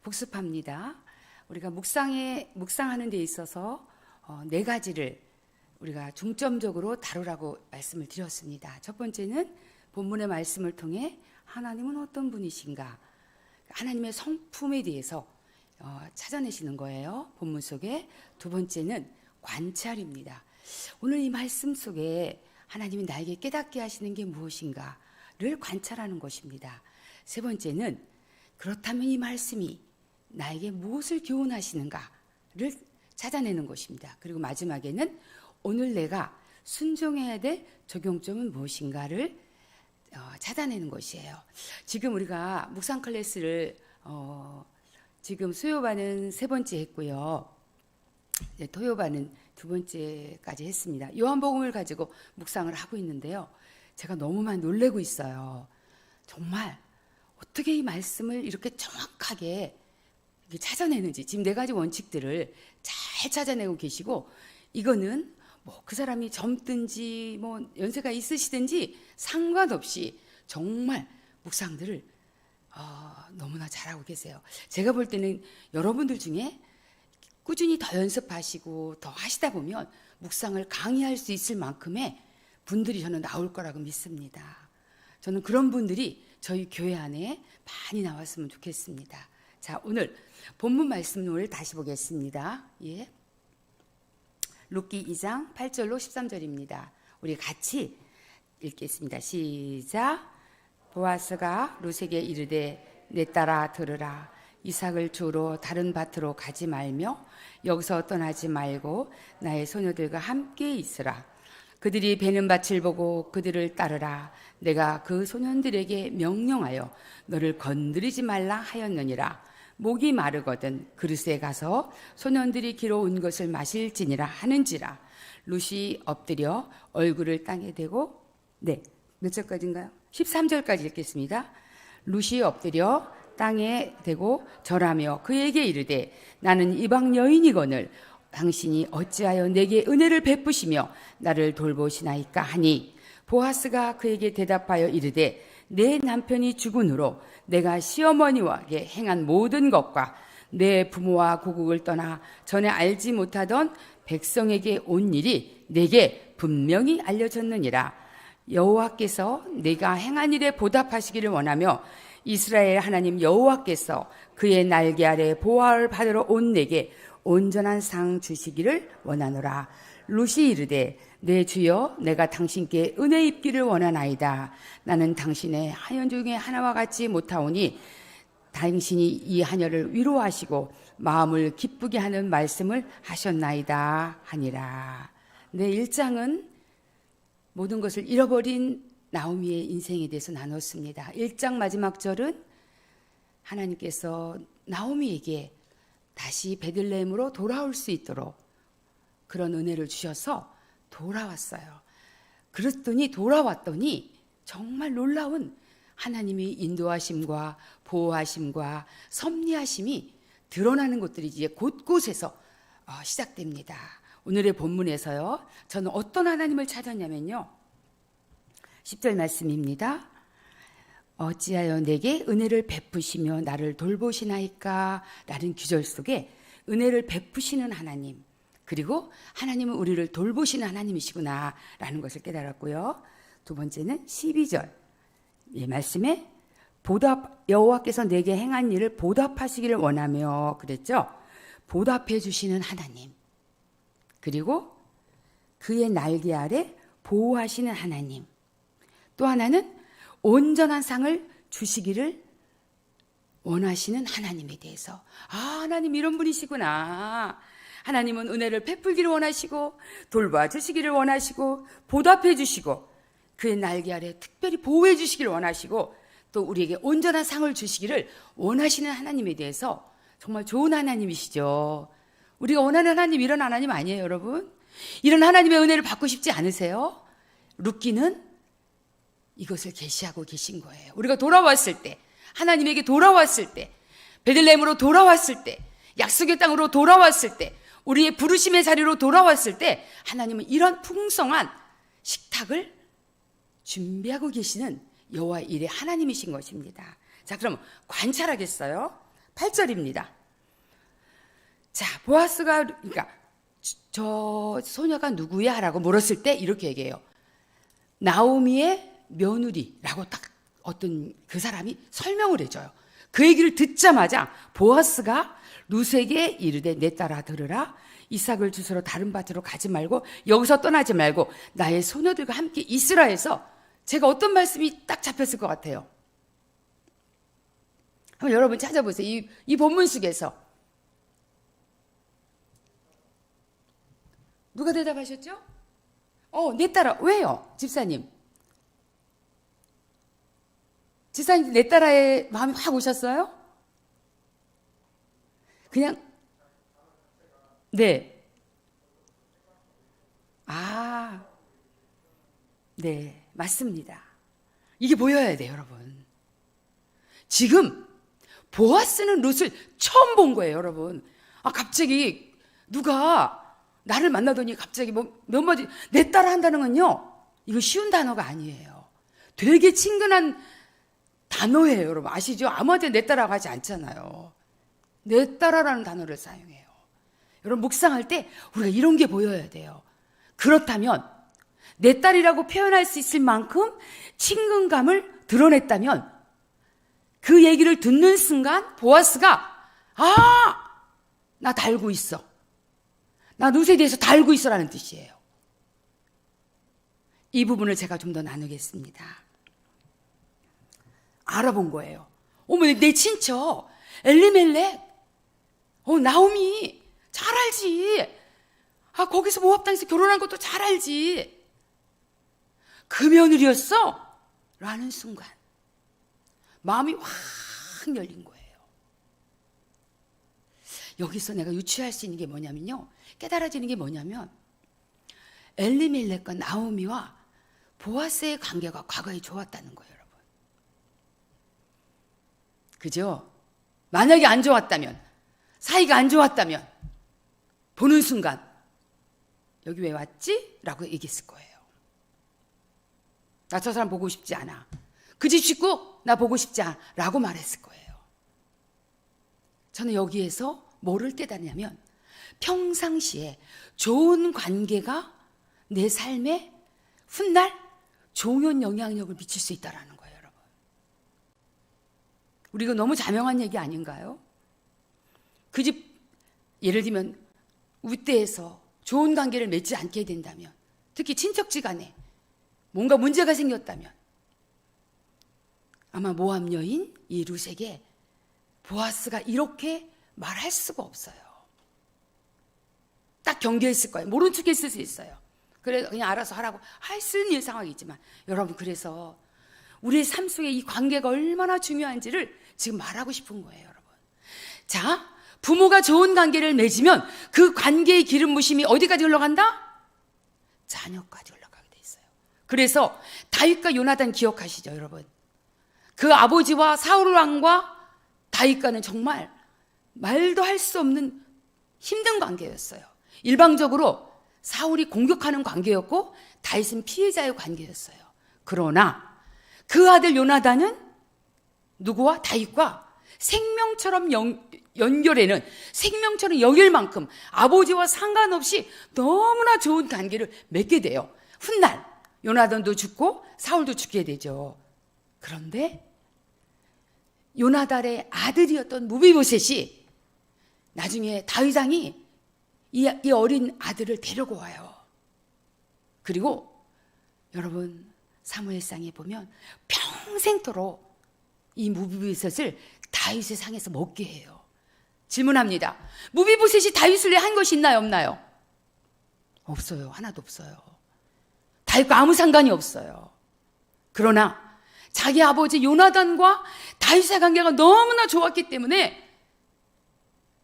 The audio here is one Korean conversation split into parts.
복습합니다. 우리가 묵상하는 데 있어서 네 가지를 우리가 중점적으로 다루라고 말씀을 드렸습니다. 첫 번째는 본문의 말씀을 통해 하나님은 어떤 분이신가, 하나님의 성품에 대해서 찾아내시는 거예요. 본문 속에. 두 번째는 관찰입니다. 오늘 이 말씀 속에 하나님이 나에게 깨닫게 하시는 게 무엇인가를 관찰하는 것입니다. 세 번째는 그렇다면 이 말씀이 나에게 무엇을 교훈하시는가를 찾아내는 것입니다. 그리고 마지막에는 오늘 내가 순종해야 될 적용점은 무엇인가를 찾아내는 것이에요. 지금 우리가 묵상 클래스를 지금 수요반은 세 번째 했고요. 토요반은 두 번째까지 했습니다. 요한복음을 가지고 묵상을 하고 있는데요. 제가 너무 많이 놀래고 있어요. 정말 어떻게 이 말씀을 이렇게 정확하게 찾아내는지, 지금 네 가지 원칙들을 잘 찾아내고 계시고, 이거는 뭐 그 사람이 젊든지 뭐 연세가 있으시든지 상관없이 정말 묵상들을 너무나 잘하고 계세요. 제가 볼 때는 여러분들 중에 꾸준히 더 연습하시고 더 하시다 보면 묵상을 강의할 수 있을 만큼의 분들이 저는 나올 거라고 믿습니다. 저는 그런 분들이 저희 교회 안에 많이 나왔으면 좋겠습니다. 자, 오늘 본문 말씀을 다시 보겠습니다. 예. 룻기 2장 8절로 13절입니다. 우리 같이 읽겠습니다. 시작. 보아스가 룻에게 이르되 내 딸아 들으라. 이삭을 주우러 다른 밭으로 가지 말며 여기서 떠나지 말고 나의 소녀들과 함께 있으라. 그들이 베는 밭을 보고 그들을 따르라. 내가 그 소년들에게 명령하여 너를 건드리지 말라 하였느니라. 목이 마르거든 그릇에 가서 소년들이 길어온 것을 마실지니라 하는지라. 룻이 엎드려 얼굴을 땅에 대고, 몇 절까지인가요? 13절까지 읽겠습니다. 룻이 엎드려 땅에 대고 절하며 그에게 이르되 나는 이방 여인이거늘 당신이 어찌하여 내게 은혜를 베푸시며 나를 돌보시나이까 하니, 보아스가 그에게 대답하여 이르되 내 남편이 죽은 후로 내가 시어머니와게 행한 모든 것과 내 부모와 고국을 떠나 전에 알지 못하던 백성에게 온 일이 내게 분명히 알려졌느니라. 여호와께서 내가 행한 일에 보답하시기를 원하며 이스라엘 하나님 여호와께서 그의 날개 아래 보호를 받으러 온 내게 온전한 상 주시기를 원하노라. 룻이 이르되 내 주여 내가 당신께 은혜 입기를 원하나이다. 나는 당신의 하녀 중에 하나와 같지 못하오니 당신이 이 하녀를 위로하시고 마음을 기쁘게 하는 말씀을 하셨나이다 하니라. 네, 1장은 모든 것을 잃어버린 나오미의 인생에 대해서 나눴습니다. 1장 마지막 절은 하나님께서 나오미에게 다시 베들레헴으로 돌아올 수 있도록 그런 은혜를 주셔서 돌아왔어요. 그랬더니 돌아왔더니 정말 놀라운 하나님의 인도하심과 보호하심과 섭리하심이 드러나는 것들이 이제 곳곳에서 시작됩니다. 오늘의 본문에서요, 저는 어떤 하나님을 찾았냐면요, 10절 말씀입니다. 어찌하여 내게 은혜를 베푸시며 나를 돌보시나이까 라는 구절 속에 은혜를 베푸시는 하나님, 그리고 하나님은 우리를 돌보시는 하나님이시구나 라는 것을 깨달았고요. 두 번째는 12절 이 말씀에 여호와께서 내게 행한 일을 보답하시기를 원하며 그랬죠. 보답해 주시는 하나님, 그리고 그의 날개 아래 보호하시는 하나님, 또 하나는 온전한 상을 주시기를 원하시는 하나님에 대해서, 하나님 이런 분이시구나. 하나님은 은혜를 베풀기를 원하시고 돌봐 주시기를 원하시고 보답해 주시고 그의 날개 아래 특별히 보호해 주시기를 원하시고 또 우리에게 온전한 상을 주시기를 원하시는 하나님에 대해서 정말 좋은 하나님이시죠. 우리가 원하는 하나님 이런 하나님 아니에요, 여러분? 이런 하나님의 은혜를 받고 싶지 않으세요? 룻기는 이것을 계시하고 계신 거예요. 우리가 돌아왔을 때, 하나님에게 돌아왔을 때, 베들레헴으로 돌아왔을 때, 약속의 땅으로 돌아왔을 때, 우리의 부르심의 자리로 돌아왔을 때 하나님은 이런 풍성한 식탁을 준비하고 계시는 여호와 일의 하나님이신 것입니다. 자, 그럼 관찰하겠어요? 8절입니다. 자, 보아스가 그러니까 저 소녀가 누구야? 라고 물었을 때 이렇게 얘기해요. 나오미의 며느리라고 딱 어떤 그 사람이 설명을 해줘요. 그 얘기를 듣자마자 보아스가 룻에게 이르되 내 딸아 들으라. 이삭을 주스러 다른 밭으로 가지 말고 여기서 떠나지 말고 나의 소녀들과 함께 있으라 해서 제가 어떤 말씀이 딱 잡혔을 것 같아요. 한번 여러분 찾아보세요. 이 본문 속에서 누가 대답하셨죠? 내 딸아. 왜요? 집사님 내 딸아의 마음이 확 오셨어요? 그냥 네. 네, 맞습니다. 이게 보여야 돼요, 여러분. 지금 보아스는 룻을 처음 본 거예요, 여러분. 갑자기 누가 나를 만나더니 갑자기 몇 마디 내 딸아 한다는 건요, 이거 쉬운 단어가 아니에요. 되게 친근한 단어예요, 여러분. 아시죠? 아무한테 내 딸아가 하지 않잖아요. 내 딸아라는 단어를 사용해요. 여러분, 묵상할 때 우리가 이런 게 보여야 돼요. 그렇다면 내 딸이라고 표현할 수 있을 만큼 친근감을 드러냈다면 그 얘기를 듣는 순간 보아스가 나 다 알고 있어. 나 룻에 대해서 다 알고 있어라는 뜻이에요. 이 부분을 제가 좀 더 나누겠습니다. 알아본 거예요. 어머, 내 친척 엘리멜렉, 나오미 잘 알지. 거기서 모압 당해서 결혼한 것도 잘 알지. 그 며느리였어? 라는 순간 마음이 확 열린 거예요. 여기서 내가 유추할 수 있는 게 뭐냐면요, 깨달아지는 게 뭐냐면 엘리멜렉과 나오미와 보아스의 관계가 과거에 좋았다는 거예요, 여러분. 그죠? 만약에 안 좋았다면, 사이가 안 좋았다면 보는 순간 여기 왜 왔지? 라고 얘기했을 거예요. 나 저 사람 보고 싶지 않아. 그 집 식구 나 보고 싶지 않아. 라고 말했을 거예요. 저는 여기에서 뭐를 깨달냐면 평상시에 좋은 관계가 내 삶에 훗날 좋은 영향력을 미칠 수 있다는 거예요, 여러분. 우리 이거 너무 자명한 얘기 아닌가요? 그 집 예를 들면 윗대에서 좋은 관계를 맺지 않게 된다면, 특히 친척지간에 뭔가 문제가 생겼다면 아마 모압 여인 이 룻에게 보아스가 이렇게 말할 수가 없어요. 딱 경계했을 거예요. 모른 척 했을 수 있어요. 그래 그냥 알아서 하라고 할 수 있는 상황이지만, 여러분, 그래서 우리의 삶 속에 이 관계가 얼마나 중요한지를 지금 말하고 싶은 거예요, 여러분. 자, 부모가 좋은 관계를 맺으면 그 관계의 기름 부심이 어디까지 흘러간다? 자녀까지 흘러가게 돼 있어요. 그래서 다윗과 요나단 기억하시죠, 여러분? 그 아버지와 사울 왕과 다윗과는 정말 말도 할 수 없는 힘든 관계였어요. 일방적으로 사울이 공격하는 관계였고 다윗은 피해자의 관계였어요. 그러나 그 아들 요나단은 누구와? 다윗과 생명처럼 연결에는 생명처럼 여길 만큼 아버지와 상관없이 너무나 좋은 관계를 맺게 돼요. 훗날 요나단도 죽고 사울도 죽게 되죠. 그런데 요나단의 아들이었던 무비보셋이 나중에 다윗 왕이 이 어린 아들을 데리고 와요. 그리고 여러분, 사무엘상에 보면 평생토록 이 무비보셋을 다윗의 상에서 먹게 해요. 질문합니다. 무비보셋이 다윗을 위해 한 것이 있나요, 없나요? 없어요. 하나도 없어요. 다윗과 아무 상관이 없어요. 그러나 자기 아버지 요나단과 다윗의 관계가 너무나 좋았기 때문에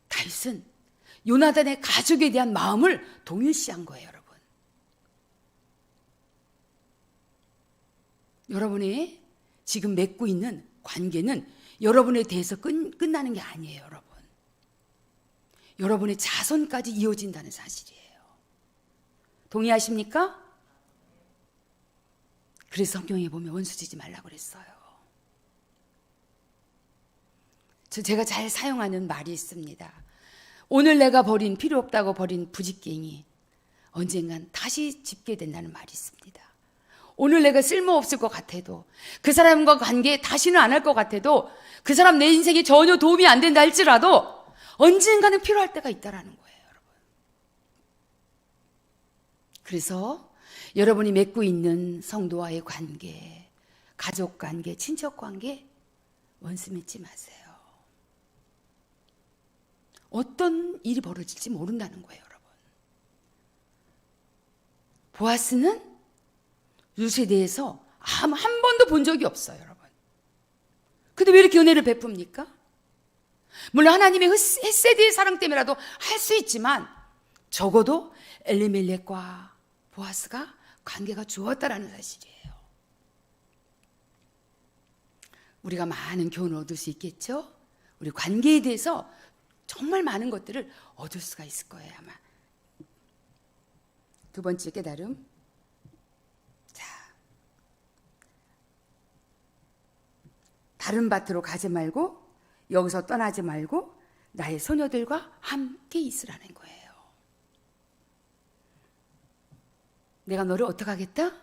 다윗은 요나단의 가족에 대한 마음을 동일시한 거예요, 여러분. 여러분이 지금 맺고 있는 관계는 여러분에 대해서 끝나는 게 아니에요, 여러분. 여러분의 자손까지 이어진다는 사실이에요. 동의하십니까? 그래서 성경에 보면 원수 지지 말라고 그랬어요. 제가 잘 사용하는 말이 있습니다. 오늘 내가 필요 없다고 버린 부직갱이 언젠간 다시 짚게 된다는 말이 있습니다. 오늘 내가 쓸모없을 것 같아도, 그 사람과 관계 다시는 안 할 것 같아도, 그 사람 내 인생에 전혀 도움이 안 된다 할지라도 언젠가는 필요할 때가 있다라는 거예요, 여러분. 그래서 여러분이 맺고 있는 성도와의 관계, 가족 관계, 친척 관계, 원수 맺지 마세요. 어떤 일이 벌어질지 모른다는 거예요, 여러분. 보아스는 룻에 대해서 한 번도 본 적이 없어요, 여러분. 근데 왜 이렇게 은혜를 베풉니까? 물론 하나님의 헷세드의 사랑 때문에라도 할 수 있지만 적어도 엘리멜렉과 보아스가 관계가 좋았다라는 사실이에요. 우리가 많은 교훈을 얻을 수 있겠죠? 우리 관계에 대해서 정말 많은 것들을 얻을 수가 있을 거예요, 아마. 두 번째 깨달음. 자, 다른 밭으로 가지 말고, 여기서 떠나지 말고 나의 소녀들과 함께 있으라는 거예요. 내가 너를 어떻게 하겠다?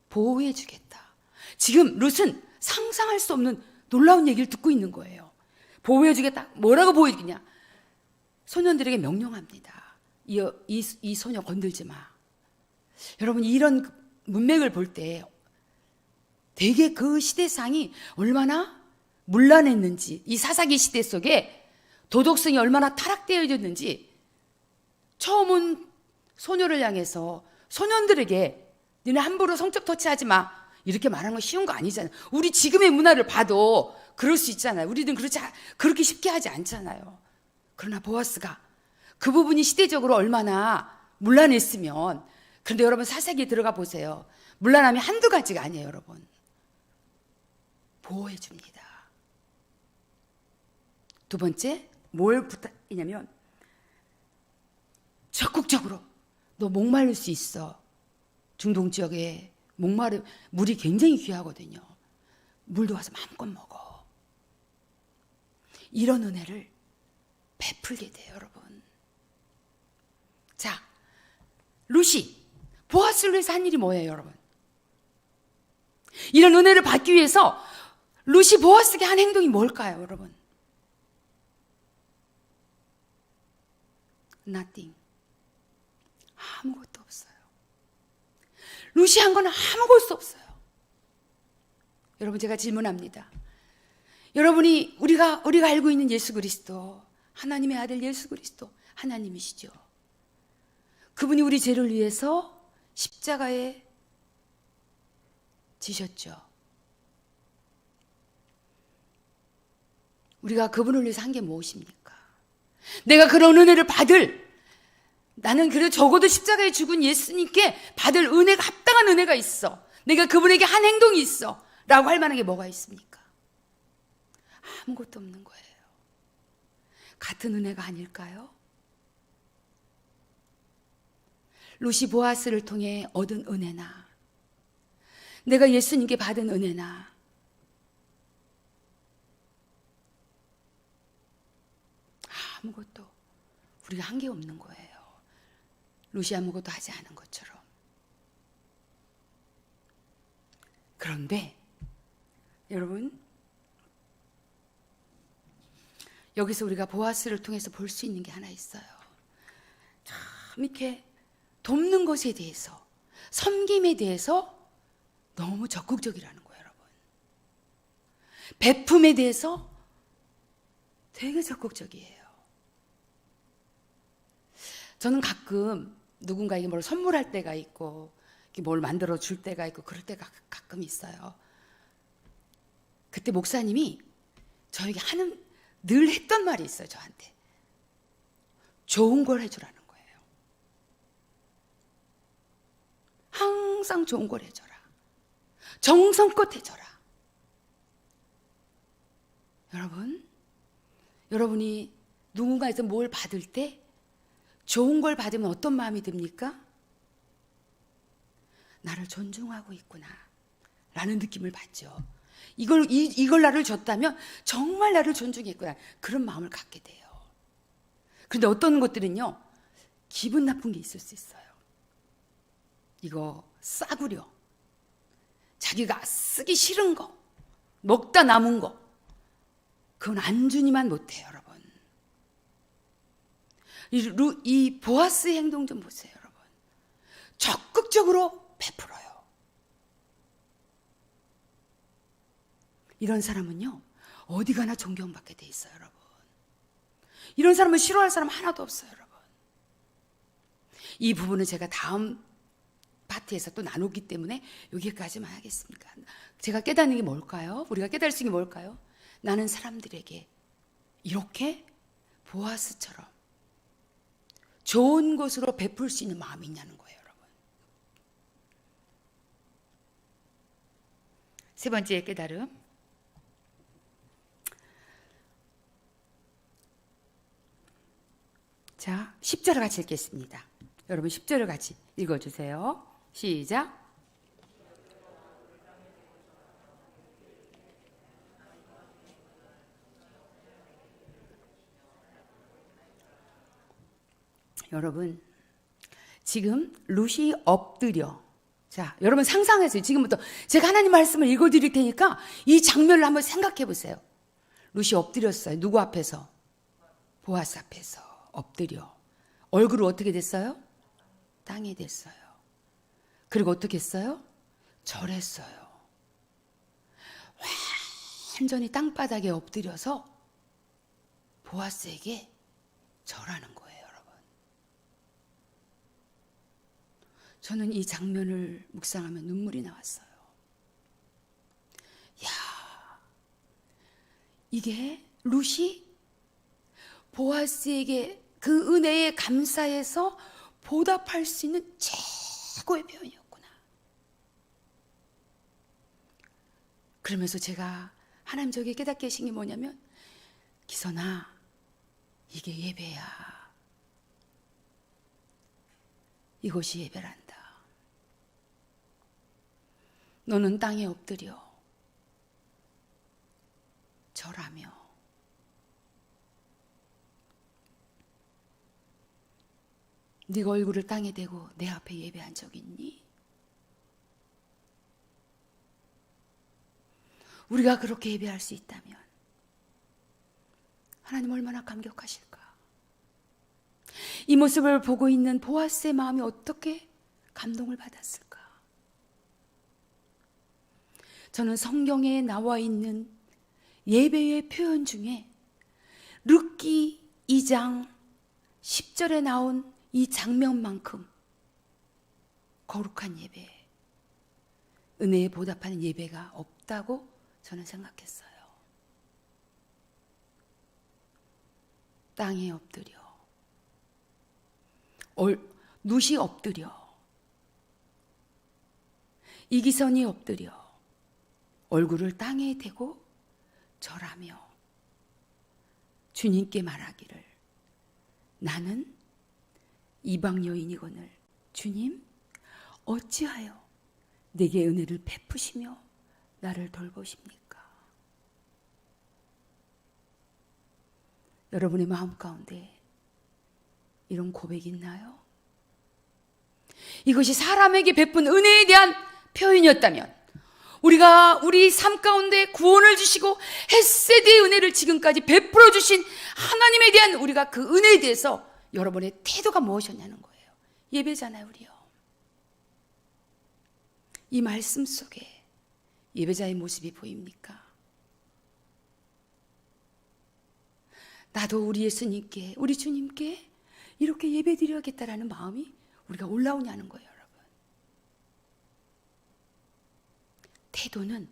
보호해 주겠다. 지금 룻은 상상할 수 없는 놀라운 얘기를 듣고 있는 거예요. 보호해 주겠다. 뭐라고 보호해 주겠냐? 소년들에게 명령합니다. 이 소녀 건들지 마. 여러분, 이런 문맥을 볼 때 되게 그 시대상이 얼마나 문란했는지, 이 사사기 시대 속에 도덕성이 얼마나 타락되어 있는지, 처음 온 소녀를 향해서 소년들에게 너네 함부로 성적 터치하지 마, 이렇게 말하는 건 쉬운 거 아니잖아요. 우리 지금의 문화를 봐도 그럴 수 있잖아요. 우리는 그렇게 쉽게 하지 않잖아요. 그러나 보아스가 그 부분이 시대적으로 얼마나 문란했으면, 그런데 여러분 사사기에 들어가 보세요. 문란함이 한두 가지가 아니에요, 여러분. 보호해 줍니다. 두 번째, 뭘 부탁이냐면 적극적으로 너 목마를 수 있어. 중동 지역에 물이 굉장히 귀하거든요. 물도 와서 마음껏 먹어. 이런 은혜를 베풀게 돼요, 여러분. 자, 룻이 보아스를 위해서 한 일이 뭐예요, 여러분? 이런 은혜를 받기 위해서 룻이 보아스에게 한 행동이 뭘까요, 여러분? Nothing. 아무것도 없어요. 룻이 한 건 아무것도 없어요. 여러분, 제가 질문합니다. 여러분이 우리가 알고 있는 예수 그리스도, 하나님의 아들 예수 그리스도, 하나님이시죠. 그분이 우리 죄를 위해서 십자가에 지셨죠. 우리가 그분을 위해서 한 게 무엇입니까? 내가 그런 은혜를 나는 그래도 적어도 십자가에 죽은 예수님께 받을 은혜가, 합당한 은혜가 있어. 내가 그분에게 한 행동이 있어. 라고 할 만한 게 뭐가 있습니까? 아무것도 없는 거예요. 같은 은혜가 아닐까요? 룻이 보아스를 통해 얻은 은혜나, 내가 예수님께 받은 은혜나, 아무것도 우리가 한 게 없는 거예요. 룻이 아무것도 하지 않은 것처럼. 그런데 여러분, 여기서 우리가 보아스를 통해서 볼 수 있는 게 하나 있어요. 참 이렇게 돕는 것에 대해서, 섬김에 대해서 너무 적극적이라는 거예요, 여러분. 베품에 대해서 되게 적극적이에요. 저는 가끔 누군가에게 뭘 선물할 때가 있고, 뭘 만들어 줄 때가 있고, 그럴 때가 가끔 있어요. 그때 목사님이 저에게 늘 했던 말이 있어요, 저한테. 좋은 걸 해주라는 거예요. 항상 좋은 걸 해줘라. 정성껏 해줘라. 여러분이 누군가에서 뭘 받을 때 좋은 걸 받으면 어떤 마음이 듭니까? 나를 존중하고 있구나 라는 느낌을 받죠. 이걸 나를 줬다면 정말 나를 존중했구나. 그런 마음을 갖게 돼요. 그런데 어떤 것들은요, 기분 나쁜 게 있을 수 있어요. 이거 싸구려, 자기가 쓰기 싫은 거, 먹다 남은 거, 그건 안 주니만 못해요, 여러분. 이 보아스의 행동 좀 보세요, 여러분. 적극적으로 베풀어요. 이런 사람은요, 어디 가나 존경받게 돼 있어요, 여러분. 이런 사람은 싫어할 사람 하나도 없어요, 여러분. 이 부분은 제가 다음 파트에서 또 나누기 때문에 여기까지만 하겠습니다. 제가 깨닫는 게 뭘까요? 우리가 깨달을 수 있는 게 뭘까요? 나는 사람들에게 이렇게 보아스처럼 좋은 것으로 베풀 수 있는 마음이 있냐는 거예요, 여러분. 세 번째 깨달음. 자, 10절을 같이 읽겠습니다. 여러분 10절을 같이 읽어주세요. 시작. 여러분, 지금 룻이 엎드려. 자, 여러분 상상하세요. 지금부터 제가 하나님 말씀을 읽어드릴 테니까 이 장면을 한번 생각해 보세요. 룻이 엎드렸어요. 누구 앞에서? 보아스 앞에서 엎드려. 얼굴을 어떻게 됐어요? 땅에 됐어요. 그리고 어떻게 했어요? 절했어요. 완전히 땅바닥에 엎드려서 보아스에게 절하는 거예요, 여러분. 저는 이 장면을 묵상하면 눈물이 나왔어요. 야, 이게 룻이 보아스에게 그 은혜에 감사해서 보답할 수 있는 최고의 표현이었구나. 그러면서 제가 하나님 저에게 깨닫게 하신 게 뭐냐면, 기선아, 이게 예배야. 이것이 예배란다. 너는 땅에 엎드려 절하며 네가 얼굴을 땅에 대고 내 앞에 예배한 적 있니? 우리가 그렇게 예배할 수 있다면 하나님 얼마나 감격하실까? 이 모습을 보고 있는 보아스의 마음이 어떻게 감동을 받았을까? 저는 성경에 나와 있는 예배의 표현 중에 룻기 2장 10절에 나온 이 장면만큼 거룩한 예배, 은혜에 보답하는 예배가 없다고 저는 생각했어요. 땅에 엎드려, 룻이 엎드려, 이기선이 엎드려 얼굴을 땅에 대고 절하며 주님께 말하기를, 나는 이방 여인이거늘 주님 어찌하여 내게 은혜를 베푸시며 나를 돌보십니까? 여러분의 마음 가운데 이런 고백이 있나요? 이것이 사람에게 베푼 은혜에 대한 표현이었다면, 우리가 우리 삶 가운데 구원을 주시고 헷세드의 은혜를 지금까지 베풀어 주신 하나님에 대한 우리가 그 은혜에 대해서 여러분의 태도가 무엇이었냐는 거예요. 예배잖아요, 우리요. 이 말씀 속에 예배자의 모습이 보입니까? 나도 우리 예수님께, 우리 주님께 이렇게 예배드려야겠다라는 마음이 우리가 올라오냐는 거예요, 여러분. 태도는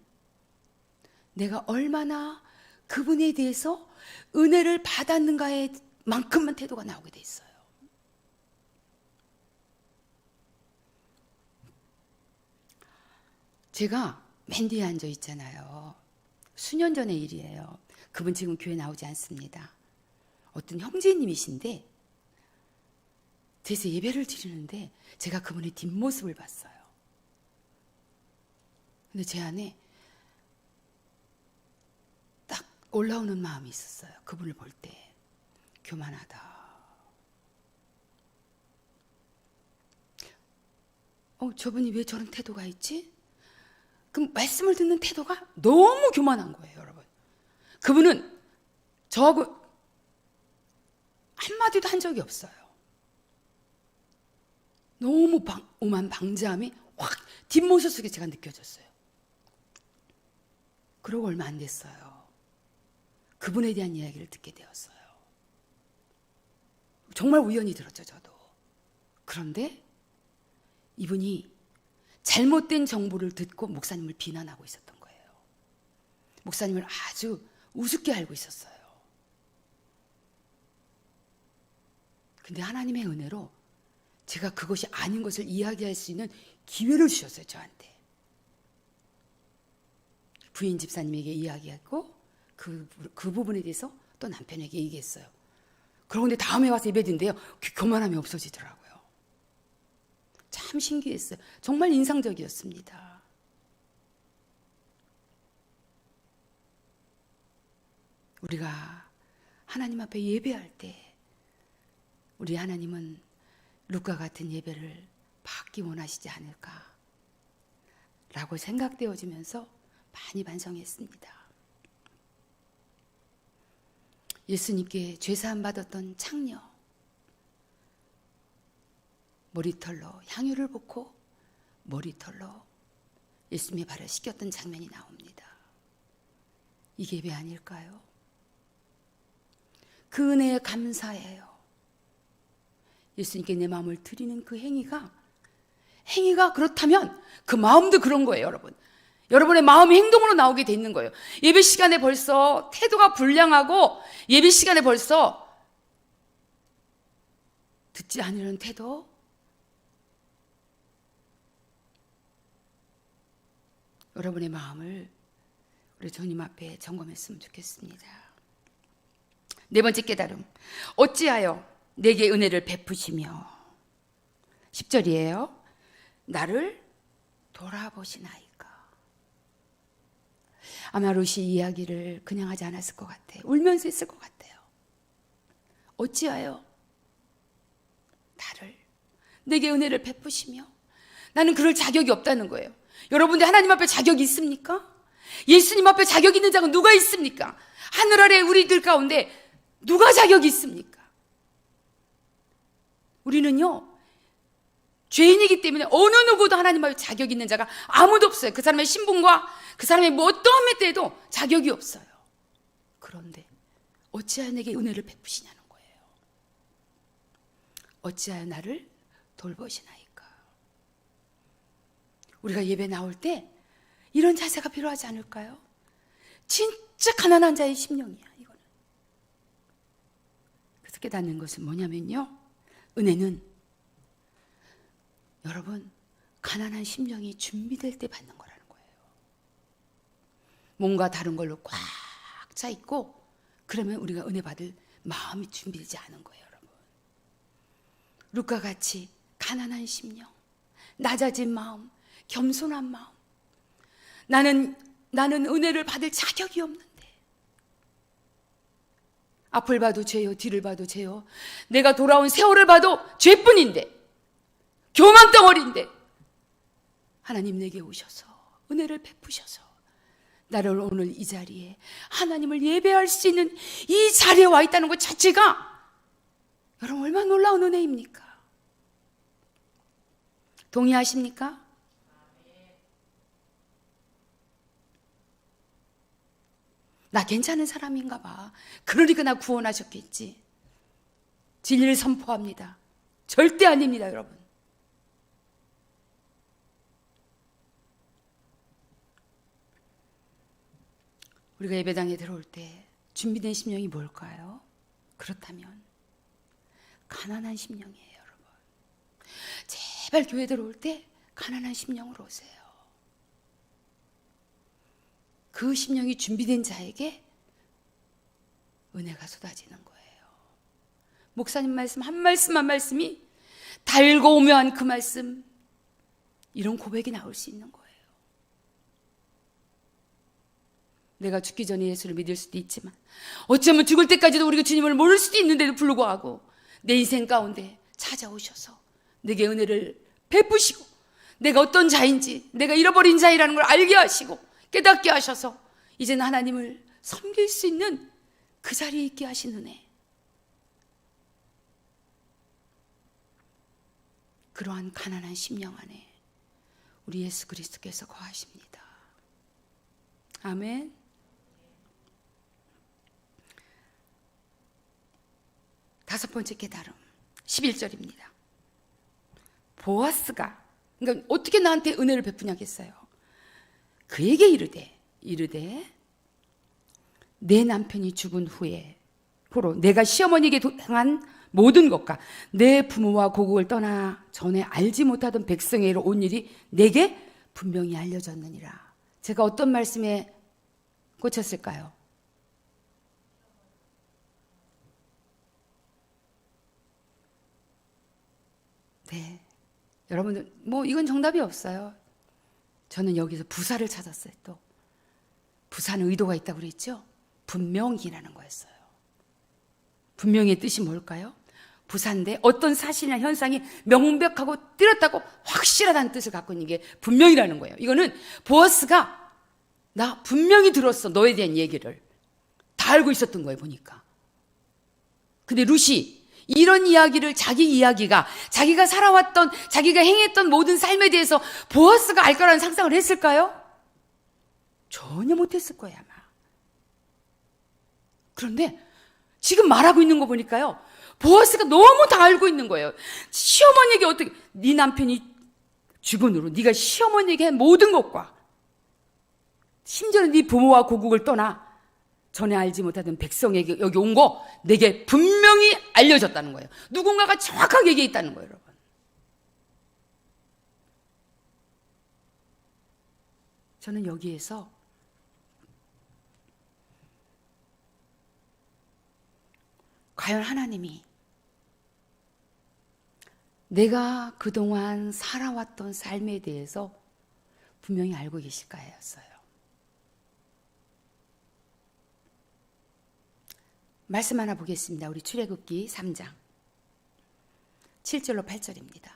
내가 얼마나 그분에 대해서 은혜를 받았는가에 만큼만 태도가 나오게 돼 있어요. 제가 맨 뒤에 앉아 있잖아요. 수년 전의 일이에요. 그분 지금 교회 나오지 않습니다. 어떤 형제님이신데 제서 예배를 드리는데 제가 그분의 뒷모습을 봤어요. 근데 제 안에 올라오는 마음이 있었어요. 그분을 볼 때. 교만하다. 저분이 왜 저런 태도가 있지? 그럼 말씀을 듣는 태도가 너무 교만한 거예요, 여러분. 그분은 저하고 한마디도 한 적이 없어요. 너무 오만 방자함이 확 뒷모습 속에 제가 느껴졌어요. 그러고 얼마 안 됐어요. 그분에 대한 이야기를 듣게 되었어요. 정말 우연히 들었죠, 저도. 그런데 이분이 잘못된 정보를 듣고 목사님을 비난하고 있었던 거예요. 목사님을 아주 우습게 알고 있었어요. 근데 하나님의 은혜로 제가 그것이 아닌 것을 이야기할 수 있는 기회를 주셨어요, 저한테. 부인 집사님에게 이야기했고 그 부분에 대해서 또 남편에게 얘기했어요. 그런데 다음에 와서 예배드린데요, 교만함이 없어지더라고요. 참 신기했어요. 정말 인상적이었습니다. 우리가 하나님 앞에 예배할 때 우리 하나님은 룻과 같은 예배를 받기 원하시지 않을까 라고 생각되어지면서 많이 반성했습니다. 예수님께 죄사함 받았던 창녀, 머리털로 향유를 붓고 머리털로 예수님의 발을 씻겼던 장면이 나옵니다. 이게 예배 아닐까요? 그 은혜에 감사해요. 예수님께 내 마음을 드리는 그 행위가 그렇다면 그 마음도 그런 거예요, 여러분. 여러분의 마음이 행동으로 나오게 돼 있는 거예요. 예배 시간에 벌써 태도가 불량하고 예배 시간에 벌써 듣지 않으려는 태도, 여러분의 마음을 우리 주님 앞에 점검했으면 좋겠습니다. 네 번째 깨달음, 어찌하여 내게 은혜를 베푸시며, 10절이에요. 나를 돌아보시나이까. 아마 룻이 이야기를 그냥 하지 않았을 것 같아요. 울면서 했을 것 같아요. 어찌하여 나를, 내게 은혜를 베푸시며. 나는 그럴 자격이 없다는 거예요. 여러분들 하나님 앞에 자격이 있습니까? 예수님 앞에 자격 있는 자가 누가 있습니까? 하늘 아래 우리들 가운데 누가 자격이 있습니까? 우리는요, 죄인이기 때문에 어느 누구도 하나님 앞에 자격 있는 자가 아무도 없어요. 그 사람의 신분과 그 사람의 뭐 어떠한 때에도 자격이 없어요. 그런데 어찌하여 내게 은혜를 베푸시냐는 거예요. 어찌하여 나를 돌보시나이까. 우리가 예배 나올 때 이런 자세가 필요하지 않을까요? 진짜 가난한 자의 심령이야, 이거는. 그래서 깨닫는 것은 뭐냐면요, 은혜는 여러분, 가난한 심령이 준비될 때 받는 거라는 거예요. 뭔가 다른 걸로 꽉 차 있고 그러면 우리가 은혜 받을 마음이 준비되지 않은 거예요, 여러분. 룻과 같이 가난한 심령, 낮아진 마음, 겸손한 마음. 나는 은혜를 받을 자격이 없는데, 앞을 봐도 죄요, 뒤를 봐도 죄요, 내가 돌아온 세월을 봐도 죄뿐인데, 교만 덩어리인데, 하나님 내게 오셔서 은혜를 베푸셔서 나를 오늘 이 자리에 하나님을 예배할 수 있는 이 자리에 와 있다는 것 자체가 여러분 얼마나 놀라운 은혜입니까? 동의하십니까? 나 괜찮은 사람인가 봐. 그러니까 나 구원하셨겠지. 진리를 선포합니다. 절대 아닙니다, 여러분. 우리가 예배당에 들어올 때 준비된 심령이 뭘까요? 그렇다면 가난한 심령이에요, 여러분. 제발 교회 들어올 때 가난한 심령으로 오세요. 그 심령이 준비된 자에게 은혜가 쏟아지는 거예요. 목사님 말씀 한 말씀 한 말씀이 달고 오묘한 그 말씀, 이런 고백이 나올 수 있는 거예요. 내가 죽기 전에 예수를 믿을 수도 있지만 어쩌면 죽을 때까지도 우리가 주님을 모를 수도 있는데도 불구하고 내 인생 가운데 찾아오셔서 내게 은혜를 베푸시고 내가 어떤 자인지, 내가 잃어버린 자이라는 걸 알게 하시고 깨닫게 하셔서 이제는 하나님을 섬길 수 있는 그 자리에 있게 하신 은혜, 그러한 가난한 심령 안에 우리 예수 그리스도께서 거하십니다. 아멘. 다섯 번째 깨달음 11절입니다. 보아스가, 그러니까 어떻게 나한테 은혜를 베푸냐겠어요. 그에게 이르되 내 남편이 죽은 후에 포로 내가 시어머니에게 당한 모든 것과 내 부모와 고국을 떠나 전에 알지 못하던 백성에게로 온 일이 내게 분명히 알려졌느니라. 제가 어떤 말씀에 꽂혔을까요? 네, 여러분들 뭐 이건 정답이 없어요. 저는 여기서 부사를 찾았어요. 또 부사는 의도가 있다고 그랬죠. 분명히라는 거였어요. 분명히의 뜻이 뭘까요? 부사인데 어떤 사실이나 현상이 명백하고 뚜렷하고 확실하다는 뜻을 갖고 있는 게 분명이라는 거예요. 이거는 보아스가 나 분명히 들었어, 너에 대한 얘기를 다 알고 있었던 거예요, 보니까. 근데 룻이 이런 이야기를, 자기 이야기가, 자기가 살아왔던, 자기가 행했던 모든 삶에 대해서 보아스가 알 거라는 상상을 했을까요? 전혀 못했을 거예요, 아마. 그런데 지금 말하고 있는 거 보니까요, 보아스가 너무 다 알고 있는 거예요. 시어머니에게 어떻게, 네 남편이 죽은 후로 네가 시어머니에게 한 모든 것과 심지어는 네 부모와 고국을 떠나 전에 알지 못하던 백성에게 여기 온 거 내게 분명히 알려졌다는 거예요. 누군가가 정확하게 얘기했다는 거예요, 여러분. 저는 여기에서 과연 하나님이 내가 그동안 살아왔던 삶에 대해서 분명히 알고 계실까 했어요. 말씀 하나 보겠습니다. 우리 출애굽기 3장 7절로 8절입니다.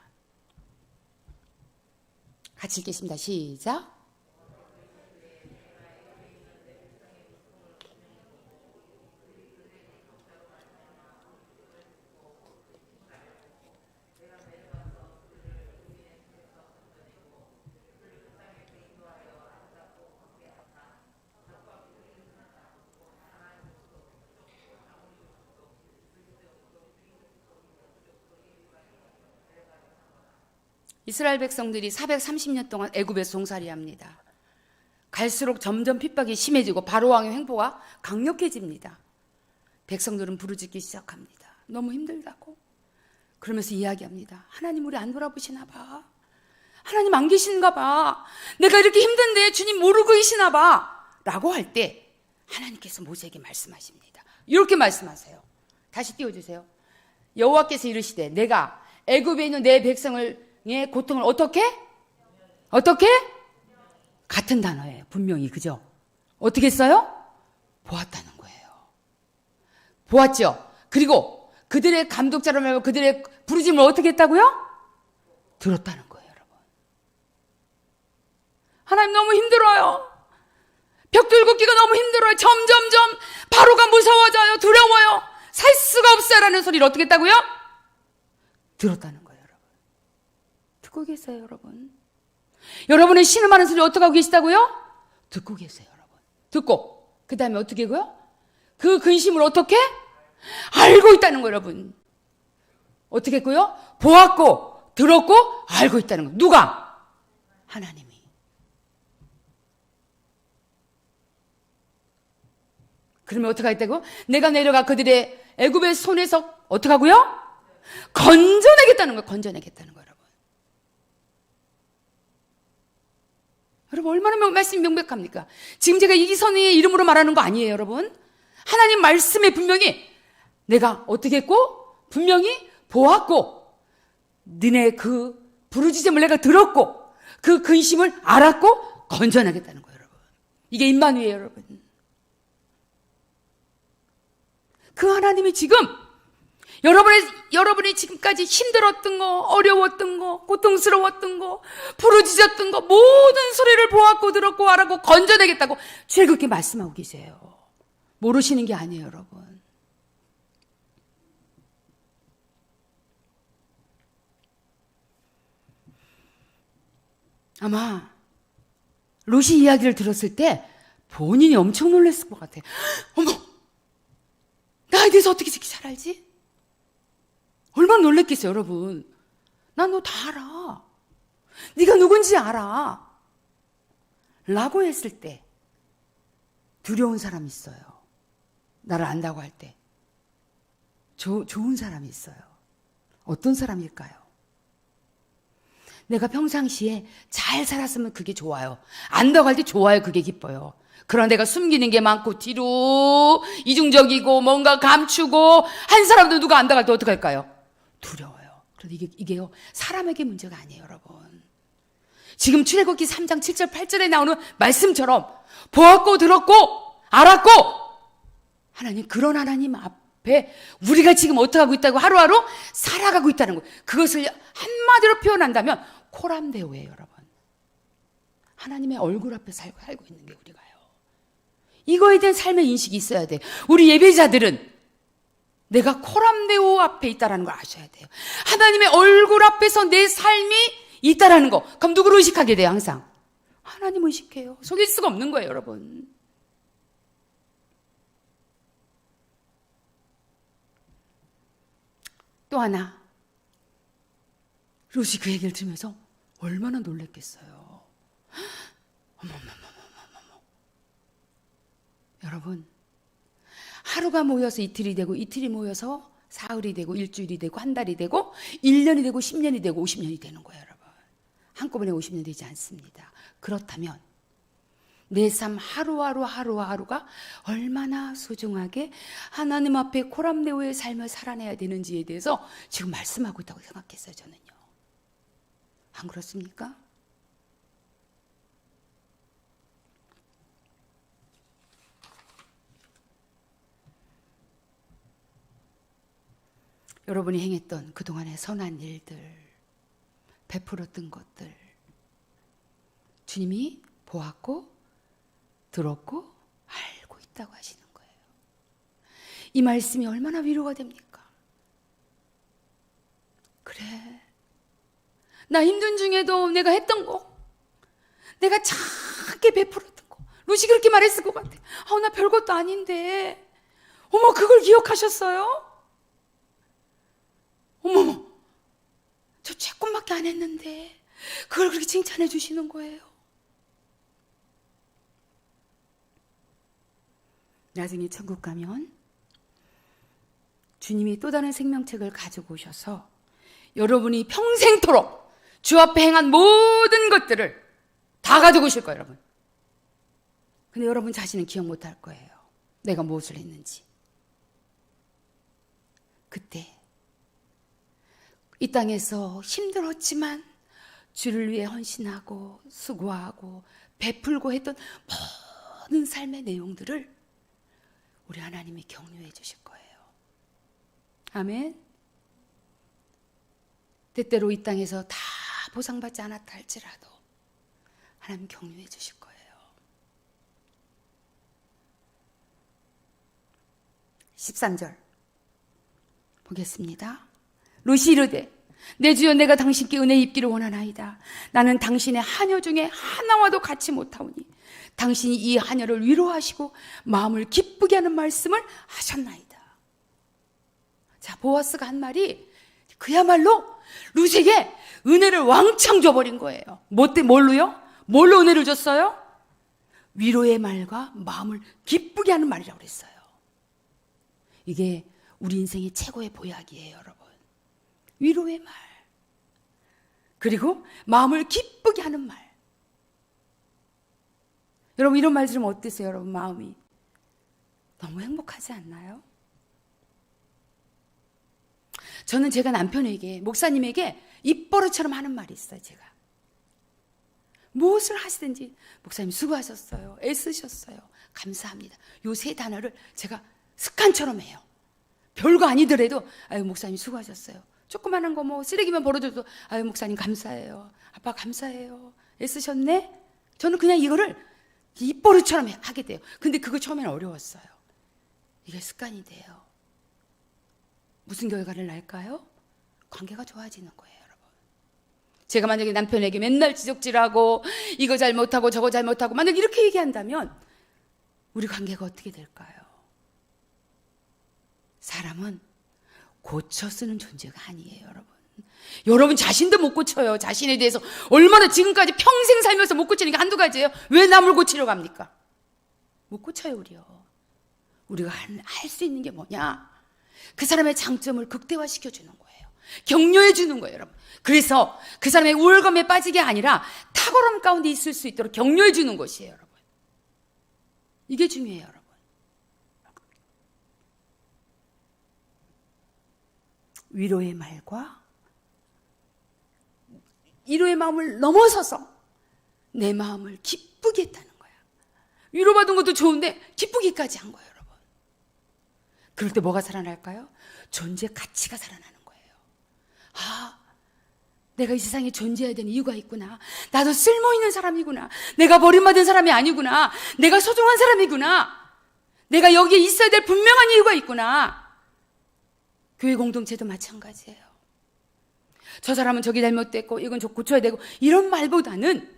같이 읽겠습니다. 시작. 이스라엘 백성들이 430년 동안 애굽에서 종살이합니다. 갈수록 점점 핍박이 심해지고 바로왕의 횡포가 강력해집니다. 백성들은 부르짖기 시작합니다. 너무 힘들다고. 그러면서 이야기합니다. 하나님 우리 안 돌아보시나 봐. 하나님 안 계신가 봐. 내가 이렇게 힘든데 주님 모르고 계시나 봐. 라고 할 때 하나님께서 모세에게 말씀하십니다. 이렇게 말씀하세요. 다시 띄워주세요. 여호와께서 이르시되 내가 애굽에 있는 내 백성을 의 고통을 어떻게? 같은 단어예요. 분명히. 그죠? 어떻게 했어요? 보았다는 거예요. 보았죠? 그리고 그들의 감독자로 말하고 그들의 부르짖음을 어떻게 했다고요? 들었다는 거예요, 여러분. 하나님 너무 힘들어요. 벽돌 걷기가 너무 힘들어요. 점점점 바로가 무서워져요. 두려워요. 살 수가 없어요. 라는 소리를 어떻게 했다고요? 들었다는 거예요. 듣고 계세요, 여러분? 여러분의 신음하는 소리 어떻게 하고 계시다고요? 듣고 계세요, 여러분. 듣고 그 다음에 어떻게 하고요? 그 근심을 어떻게? 알고 있다는 거예요, 여러분. 어떻게 했고요? 보았고 들었고 알고 있다는 거예요. 누가? 하나님이. 그러면 어떻게 하겠다고? 내가 내려가 그들의 애굽의 손에서 어떻게 하고요? 건져내겠다는 거예요. 건져내겠다는 거예요. 여러분 얼마나 말씀이 명백합니까? 지금 제가 이기선의 이름으로 말하는 거 아니에요, 여러분. 하나님 말씀에 분명히 내가 어떻게 했고 분명히 보았고 너네 그 부르짖음을 내가 들었고 그 근심을 알았고 건져내겠다는 거예요, 여러분. 이게 임마누엘이에요, 여러분. 그 하나님이 지금 여러분이 지금까지 힘들었던 거, 어려웠던 거, 고통스러웠던 거, 부르짖었던 거, 모든 소리를 보았고 들었고 알았고 건져내겠다고 즐겁게 말씀하고 계세요. 모르시는 게 아니에요, 여러분. 아마 롯이 이야기를 들었을 때 본인이 엄청 놀랐을 것 같아요. 어머, 나에 대해서 어떻게 이렇게 잘 알지? 얼마나 놀랬겠어요, 여러분. 난 너 다 알아. 네가 누군지 알아. 라고 했을 때 두려운 사람이 있어요. 나를 안다고 할 때. 좋은 사람이 있어요. 어떤 사람일까요? 내가 평상시에 잘 살았으면 그게 좋아요. 안다고 할 때 좋아요. 그게 기뻐요. 그러나 내가 숨기는 게 많고 뒤로 이중적이고 뭔가 감추고 한 사람도 누가 안다고 할 때 어떻게 할까요? 두려워요. 그런데 이게요, 사람에게 문제가 아니에요, 여러분. 지금 출애굽기 3장 7절 8절에 나오는 말씀처럼 보았고 들었고 알았고 하나님, 그런 하나님 앞에 우리가 지금 어떻게 하고 있다고 하루하루 살아가고 있다는 거예요. 그것을 한마디로 표현한다면 코람데오예요, 여러분. 하나님의 얼굴 앞에 살고 있는 게 우리가요. 이거에 대한 삶의 인식이 있어야 돼요. 우리 예배자들은 내가 코람데오 앞에 있다는 걸 아셔야 돼요. 하나님의 얼굴 앞에서 내 삶이 있다는 거. 그럼 누구를 의식하게 돼요, 항상? 하나님 의식해요. 속일 수가 없는 거예요, 여러분. 또 하나, 롯이 그 얘기를 들으면서 얼마나 놀랬겠어요. 어머머머머머머. 여러분, 하루가 모여서 이틀이 되고 이틀이 모여서 사흘이 되고 일주일이 되고 한 달이 되고 1년이 되고 10년이 되고 50년이 되는 거예요, 여러분. 한꺼번에 50년 되지 않습니다. 그렇다면 내 삶 하루하루가 얼마나 소중하게 하나님 앞에 코람데오의 삶을 살아내야 되는지에 대해서 지금 말씀하고 있다고 생각했어요, 저는요. 안 그렇습니까? 여러분이 행했던 그동안의 선한 일들, 베풀었던 것들, 주님이 보았고 들었고 알고 있다고 하시는 거예요. 이 말씀이 얼마나 위로가 됩니까? 그래, 나 힘든 중에도 내가 했던 거, 내가 작게 베풀었던 거, 롯이 그렇게 말했을 것 같아. 나 별것도 아닌데 어머, 그걸 기억하셨어요? 어머머, 저 조금밖에 안 했는데 그걸 그렇게 칭찬해 주시는 거예요. 나중에 천국 가면 주님이 또 다른 생명책을 가지고 오셔서 여러분이 평생토록 주 앞에 행한 모든 것들을 다 가지고 오실 거예요, 여러분. 근데 여러분 자신은 기억 못 할 거예요. 내가 무엇을 했는지. 그때 이 땅에서 힘들었지만 주를 위해 헌신하고 수고하고 베풀고 했던 모든 삶의 내용들을 우리 하나님이 격려해 주실 거예요. 아멘. 때때로 이 땅에서 다 보상받지 않았다 할지라도 하나님 격려해 주실 거예요. 13절 보겠습니다. 롯이 이르되 내 주여, 내가 당신께 은혜 입기를 원하나이다. 나는 당신의 하녀 중에 하나와도 같이 못하오니 당신이 이 하녀를 위로하시고 마음을 기쁘게 하는 말씀을 하셨나이다. 자, 보아스가 한 말이 그야말로 롯에게 은혜를 왕창 줘버린 거예요. 뭘로요? 뭘로 은혜를 줬어요? 위로의 말과 마음을 기쁘게 하는 말이라고 그랬어요. 이게 우리 인생의 최고의 보약이에요, 여러분. 위로의 말, 그리고 마음을 기쁘게 하는 말. 여러분, 이런 말 들으면 어떠세요? 여러분, 마음이 너무 행복하지 않나요? 저는 제가 남편에게, 목사님에게 입버릇처럼 하는 말이 있어요. 제가 무엇을 하시든지 목사님 수고하셨어요, 애쓰셨어요, 감사합니다, 요 세 단어를 제가 습관처럼 해요. 별거 아니더라도 아유 목사님 수고하셨어요. 조그만한 거 뭐 쓰레기만 벌어져도 아유 목사님 감사해요. 아빠 감사해요. 애쓰셨네. 저는 그냥 이거를 입버릇처럼 하게 돼요. 근데 그거 처음에는 어려웠어요. 이게 습관이 돼요. 무슨 결과를 날까요? 관계가 좋아지는 거예요, 여러분. 제가 만약에 남편에게 맨날 지적질하고 이거 잘못하고 저거 잘못하고 만약 이렇게 얘기한다면 우리 관계가 어떻게 될까요? 사람은 고쳐 쓰는 존재가 아니에요, 여러분. 여러분 자신도 못 고쳐요. 자신에 대해서 얼마나 지금까지 평생 살면서 못 고치는 게 한두 가지예요. 왜 남을 고치려고 합니까? 못 고쳐요, 우리요. 우리가 할 수 있는 게 뭐냐? 그 사람의 장점을 극대화시켜 주는 거예요. 격려해 주는 거예요, 여러분. 그래서 그 사람의 우월감에 빠지게 아니라 탁월함 가운데 있을 수 있도록 격려해 주는 것이에요, 여러분. 이게 중요해요, 여러분. 위로의 말과 위로의 마음을 넘어서서 내 마음을 기쁘게 했다는 거야. 위로받은 것도 좋은데 기쁘기까지 한 거예요, 여러분. 그럴 때 뭐가 살아날까요? 존재 가치가 살아나는 거예요. 아, 내가 이 세상에 존재해야 되는 이유가 있구나. 나도 쓸모있는 사람이구나. 내가 버림받은 사람이 아니구나. 내가 소중한 사람이구나. 내가 여기에 있어야 될 분명한 이유가 있구나. 교회 공동체도 마찬가지예요. 저 사람은 저기 잘못됐고 이건 고쳐야 되고 이런 말보다는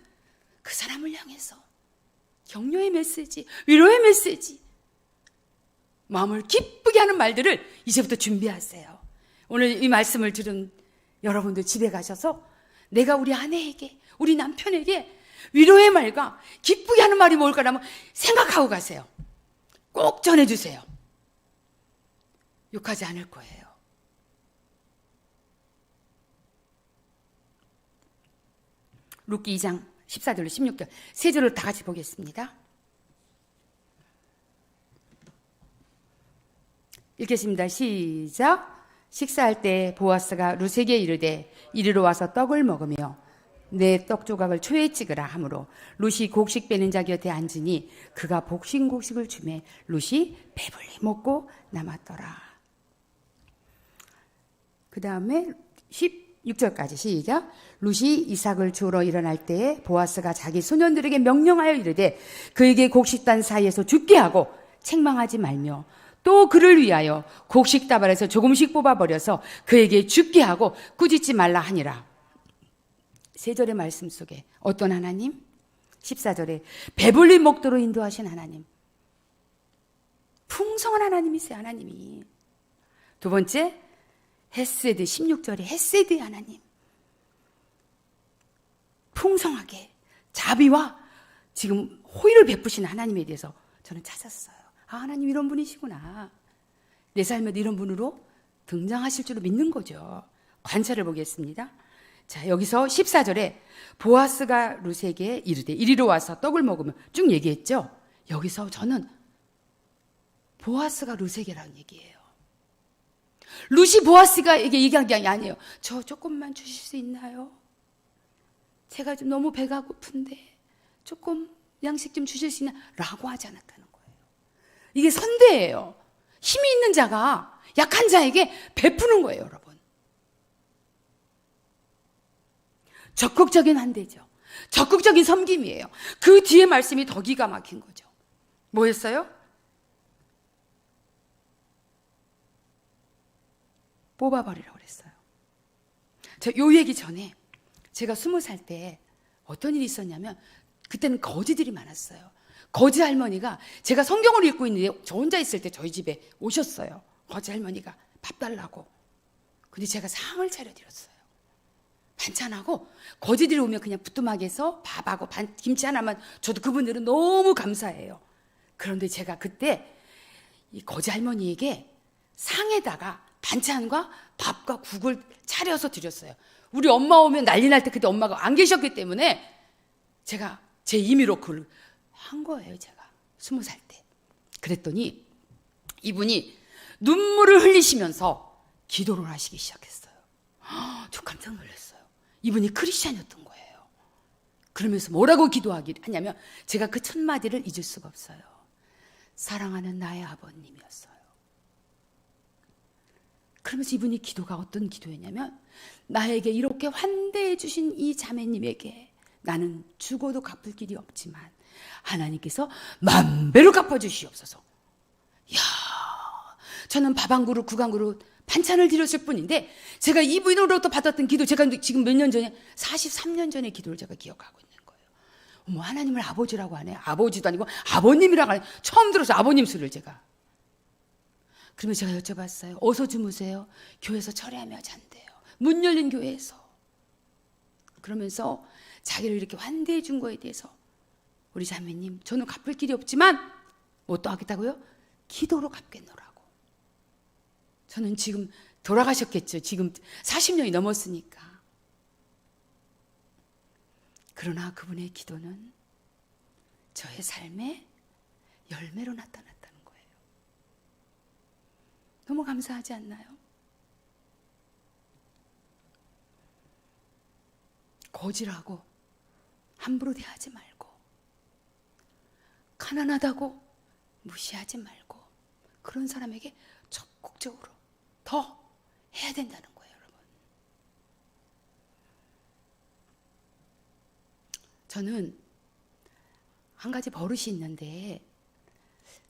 그 사람을 향해서 격려의 메시지, 위로의 메시지, 마음을 기쁘게 하는 말들을 이제부터 준비하세요. 오늘 이 말씀을 들은 여러분들 집에 가셔서 내가 우리 아내에게, 우리 남편에게 위로의 말과 기쁘게 하는 말이 뭘까라면 생각하고 가세요. 꼭 전해주세요. 욕하지 않을 거예요. 룻기 2장 14절로 16절 세 절을 다 같이 보겠습니다. 읽겠습니다. 시작. 식사할 때 보아스가 룻에게 이르되 이리로 와서 떡을 먹으며 내 떡 조각을 초에 찍으라 하므로 룻이 곡식 빼는 자 곁에 앉으니 그가 복신곡식을 주매 룻이 배불리 먹고 남았더라. 그 다음에 16절까지 시작. 룻이 이삭을 주우러 일어날 때에 보아스가 자기 소년들에게 명령하여 이르되 그에게 곡식단 사이에서 죽게 하고 책망하지 말며 또 그를 위하여 곡식 다발에서 조금씩 뽑아버려서 그에게 죽게 하고 꾸짖지 말라 하니라. 세 절의 말씀 속에 어떤 하나님? 14절에 배불리 먹도록 인도하신 하나님. 풍성한 하나님이세요, 하나님이. 두 번째, 헤세드 16절에 헤세드의 하나님. 풍성하게 자비와 지금 호의를 베푸시는 하나님에 대해서 저는 찾았어요. 아, 하나님 이런 분이시구나. 내 삶에 이런 분으로 등장하실 줄로 믿는 거죠. 관찰을 보겠습니다. 자, 여기서 14절에 보아스가 룻에게 이르되 이리로 와서 떡을 먹으면 쭉 얘기했죠. 여기서 저는 보아스가 룻에게라는 얘기예요. 룻이 보아스가에게 얘기한 게 아니에요. 저 조금만 주실 수 있나요? 제가 좀 너무 배가 고픈데 조금 양식 좀 주실 수 있나? 라고 하지 않았다는 거예요. 이게 선대예요. 힘이 있는 자가 약한 자에게 베푸는 거예요, 여러분. 적극적인 환대죠. 적극적인 섬김이에요. 그 뒤에 말씀이 더 기가 막힌 거죠. 뭐였어요? 뽑아버리라고 그랬어요. 요 얘기 전에 제가 20살 때 어떤 일이 있었냐면 그때는 거지들이 많았어요. 거지 할머니가 제가 성경을 읽고 있는데 저 혼자 있을 때 저희 집에 오셨어요. 거지 할머니가 밥 달라고. 근데 제가 상을 차려드렸어요. 반찬하고 거지들이 오면 그냥 부뚜막에서 밥하고 김치 하나만 줘도 그분들은 너무 감사해요. 그런데 제가 그때 이 거지 할머니에게 상에다가 반찬과 밥과 국을 차려서 드렸어요. 우리 엄마 오면 난리 날 때 그때 엄마가 안 계셨기 때문에 제가 제 임의로 그걸 한 거예요. 제가 20살 때. 그랬더니 이분이 눈물을 흘리시면서 기도를 하시기 시작했어요. 저 깜짝 놀랐어요. 이분이 크리스찬이었던 거예요. 그러면서 뭐라고 기도하냐면 제가 그 첫 마디를 잊을 수가 없어요. 사랑하는 나의 아버님이었어요. 그러면서 이분이 기도가 어떤 기도였냐면, 나에게 이렇게 환대해 주신 이 자매님에게 나는 죽어도 갚을 길이 없지만 하나님께서 만배로 갚아주시옵소서. 이야, 저는 밥 한 그릇, 국 한 그릇 반찬을 드렸을 뿐인데 제가 이분으로부터 받았던 기도, 제가 지금 몇 년 전에 43년 전의 기도를 제가 기억하고 있는 거예요. 어머, 하나님을 아버지라고 하네. 아버지도 아니고 아버님이라고 하네. 처음 들어서 아버님 소리를 제가. 그러면 제가 여쭤봤어요. 어디서 주무세요? 교회에서 철회하며 잔대요. 문 열린 교회에서. 그러면서 자기를 이렇게 환대해 준 거에 대해서, 우리 자매님, 저는 갚을 길이 없지만 뭐 또 하겠다고요? 기도로 갚겠노라고. 저는 지금 돌아가셨겠죠. 지금 40년이 넘었으니까. 그러나 그분의 기도는 저의 삶의 열매로 나타났다는 거예요. 너무 감사하지 않나요? 거질하고 함부로 대하지 말고, 가난하다고 무시하지 말고, 그런 사람에게 적극적으로 더 해야 된다는 거예요, 여러분. 저는 한 가지 버릇이 있는데,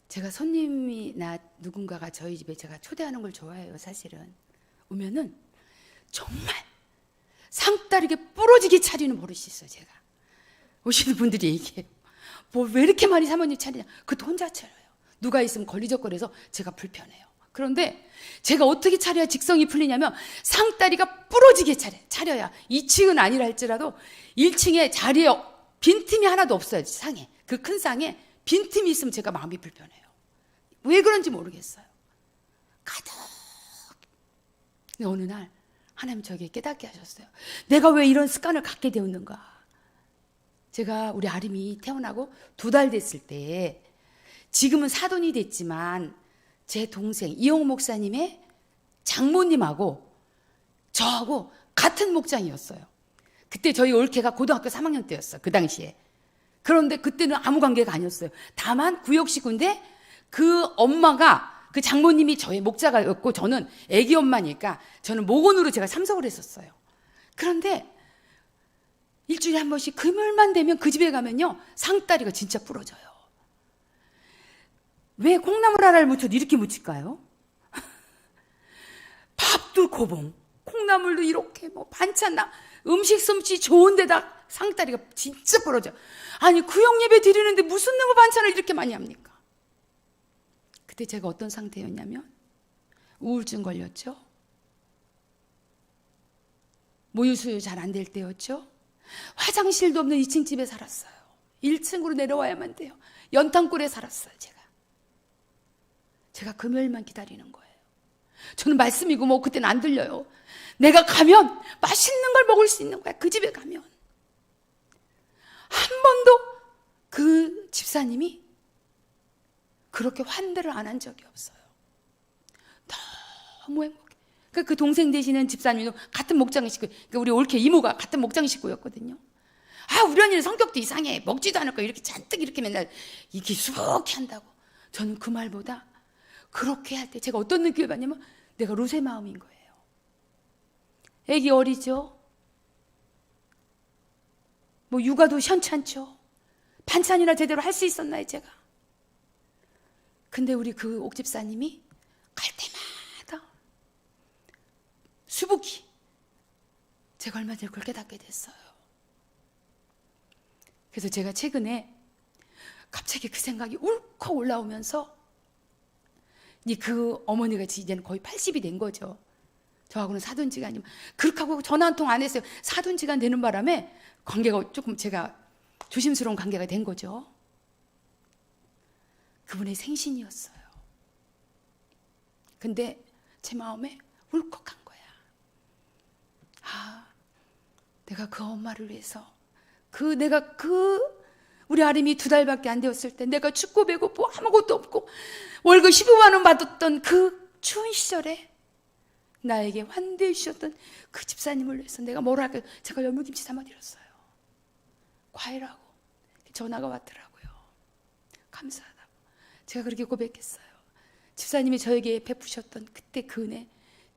제가 손님이나 누군가가 저희 집에 제가 초대하는 걸 좋아해요. 사실은 오면은 정말 상다리게 부러지게 차리는 버릇이 있어요. 제가 오시는 분들이 얘기해요. 뭐 왜 이렇게 많이 사모님 차리냐. 그것도 혼자 차려요. 누가 있으면 걸리적거려서 제가 불편해요. 그런데 제가 어떻게 차려야 직성이 풀리냐면, 상다리가 부러지게 차려야 2층은 아니라 할지라도 1층에 자리에 빈틈이 하나도 없어요. 상에, 그 큰 상에 빈틈이 있으면 제가 마음이 불편해요. 왜 그런지 모르겠어요. 가득. 근데 어느 날 하나님 저에게 깨닫게 하셨어요. 내가 왜 이런 습관을 갖게 되었는가. 제가 우리 아림이 태어나고 2달 됐을 때, 지금은 사돈이 됐지만 제 동생 이용 목사님의 장모님하고 저하고 같은 목장이었어요. 그때 저희 올케가 고등학교 3학년 때였어요. 그 당시에. 그런데 그때는 아무 관계가 아니었어요. 다만 구역식구인데 그 엄마가, 그 장모님이 저의 목자가였고 저는 애기 엄마니까 저는 목원으로 제가 참석을 했었어요. 그런데 일주일에 한 번씩 금요일만 되면 그 집에 가면요, 상다리가 진짜 부러져요. 왜 콩나물 하나를 묻혀도 이렇게 묻힐까요? 밥도 고봉, 콩나물도 이렇게 뭐 반찬, 음식 솜씨 좋은 데다 상다리가 진짜 부러져. 아니, 구역 예배 드리는데 무슨 놈의 반찬을 이렇게 많이 합니까? 그때 제가 어떤 상태였냐면, 우울증 걸렸죠. 모유수유 잘 안 될 때였죠. 화장실도 없는 2층 집에 살았어요. 1층으로 내려와야만 돼요. 연탄굴에 살았어요. 제가 금요일만 기다리는 거예요. 저는 말씀이고 뭐 그때는 안 들려요. 내가 가면 맛있는 걸 먹을 수 있는 거야. 그 집에 가면. 한 번도 그 집사님이 그렇게 환대를 안 한 적이 없어요. 너무 행복해. 그러니까 그 동생 되시는 집사님도 같은 목장 식구, 그러니까 우리 올케 이모가 같은 목장 식구였거든요. 아, 우리 언니는 성격도 이상해. 먹지도 않을 거 이렇게 잔뜩 이렇게 맨날 이렇게 수북히 한다고. 저는 그 말보다 그렇게 할 때 제가 어떤 느낌을 받냐면, 내가 루세 마음인 거예요. 애기 어리죠? 뭐 육아도 현찮죠? 반찬이나 제대로 할 수 있었나요, 제가? 근데 우리 그 옥집사님이 갈 때마다 수북이. 제가 얼마 전에 그걸 깨닫게 됐어요. 그래서 제가 최근에 갑자기 그 생각이 울컥 올라오면서, 그 어머니가 이제는 거의 80이 된 거죠. 저하고는 사돈지간이면. 그렇게 하고 전화 한 통 안 했어요. 사돈지간 되는 바람에 관계가 조금 제가 조심스러운 관계가 된 거죠. 그분의 생신이었어요. 근데 제 마음에 울컥한 거야. 아, 내가 그 엄마를 위해서, 내가 우리 아림이 2달밖에 안 되었을 때, 내가 춥고 배고프고 아무것도 없고 월급 15만 원 받았던 그 추운 시절에 나에게 환대해 주셨던 그 집사님을 위해서 내가 뭘 할까요? 제가 열무김치 담아드렸어요. 과일하고. 전화가 왔더라고요. 감사하다고. 제가 그렇게 고백했어요. 집사님이 저에게 베푸셨던 그때 그 은혜,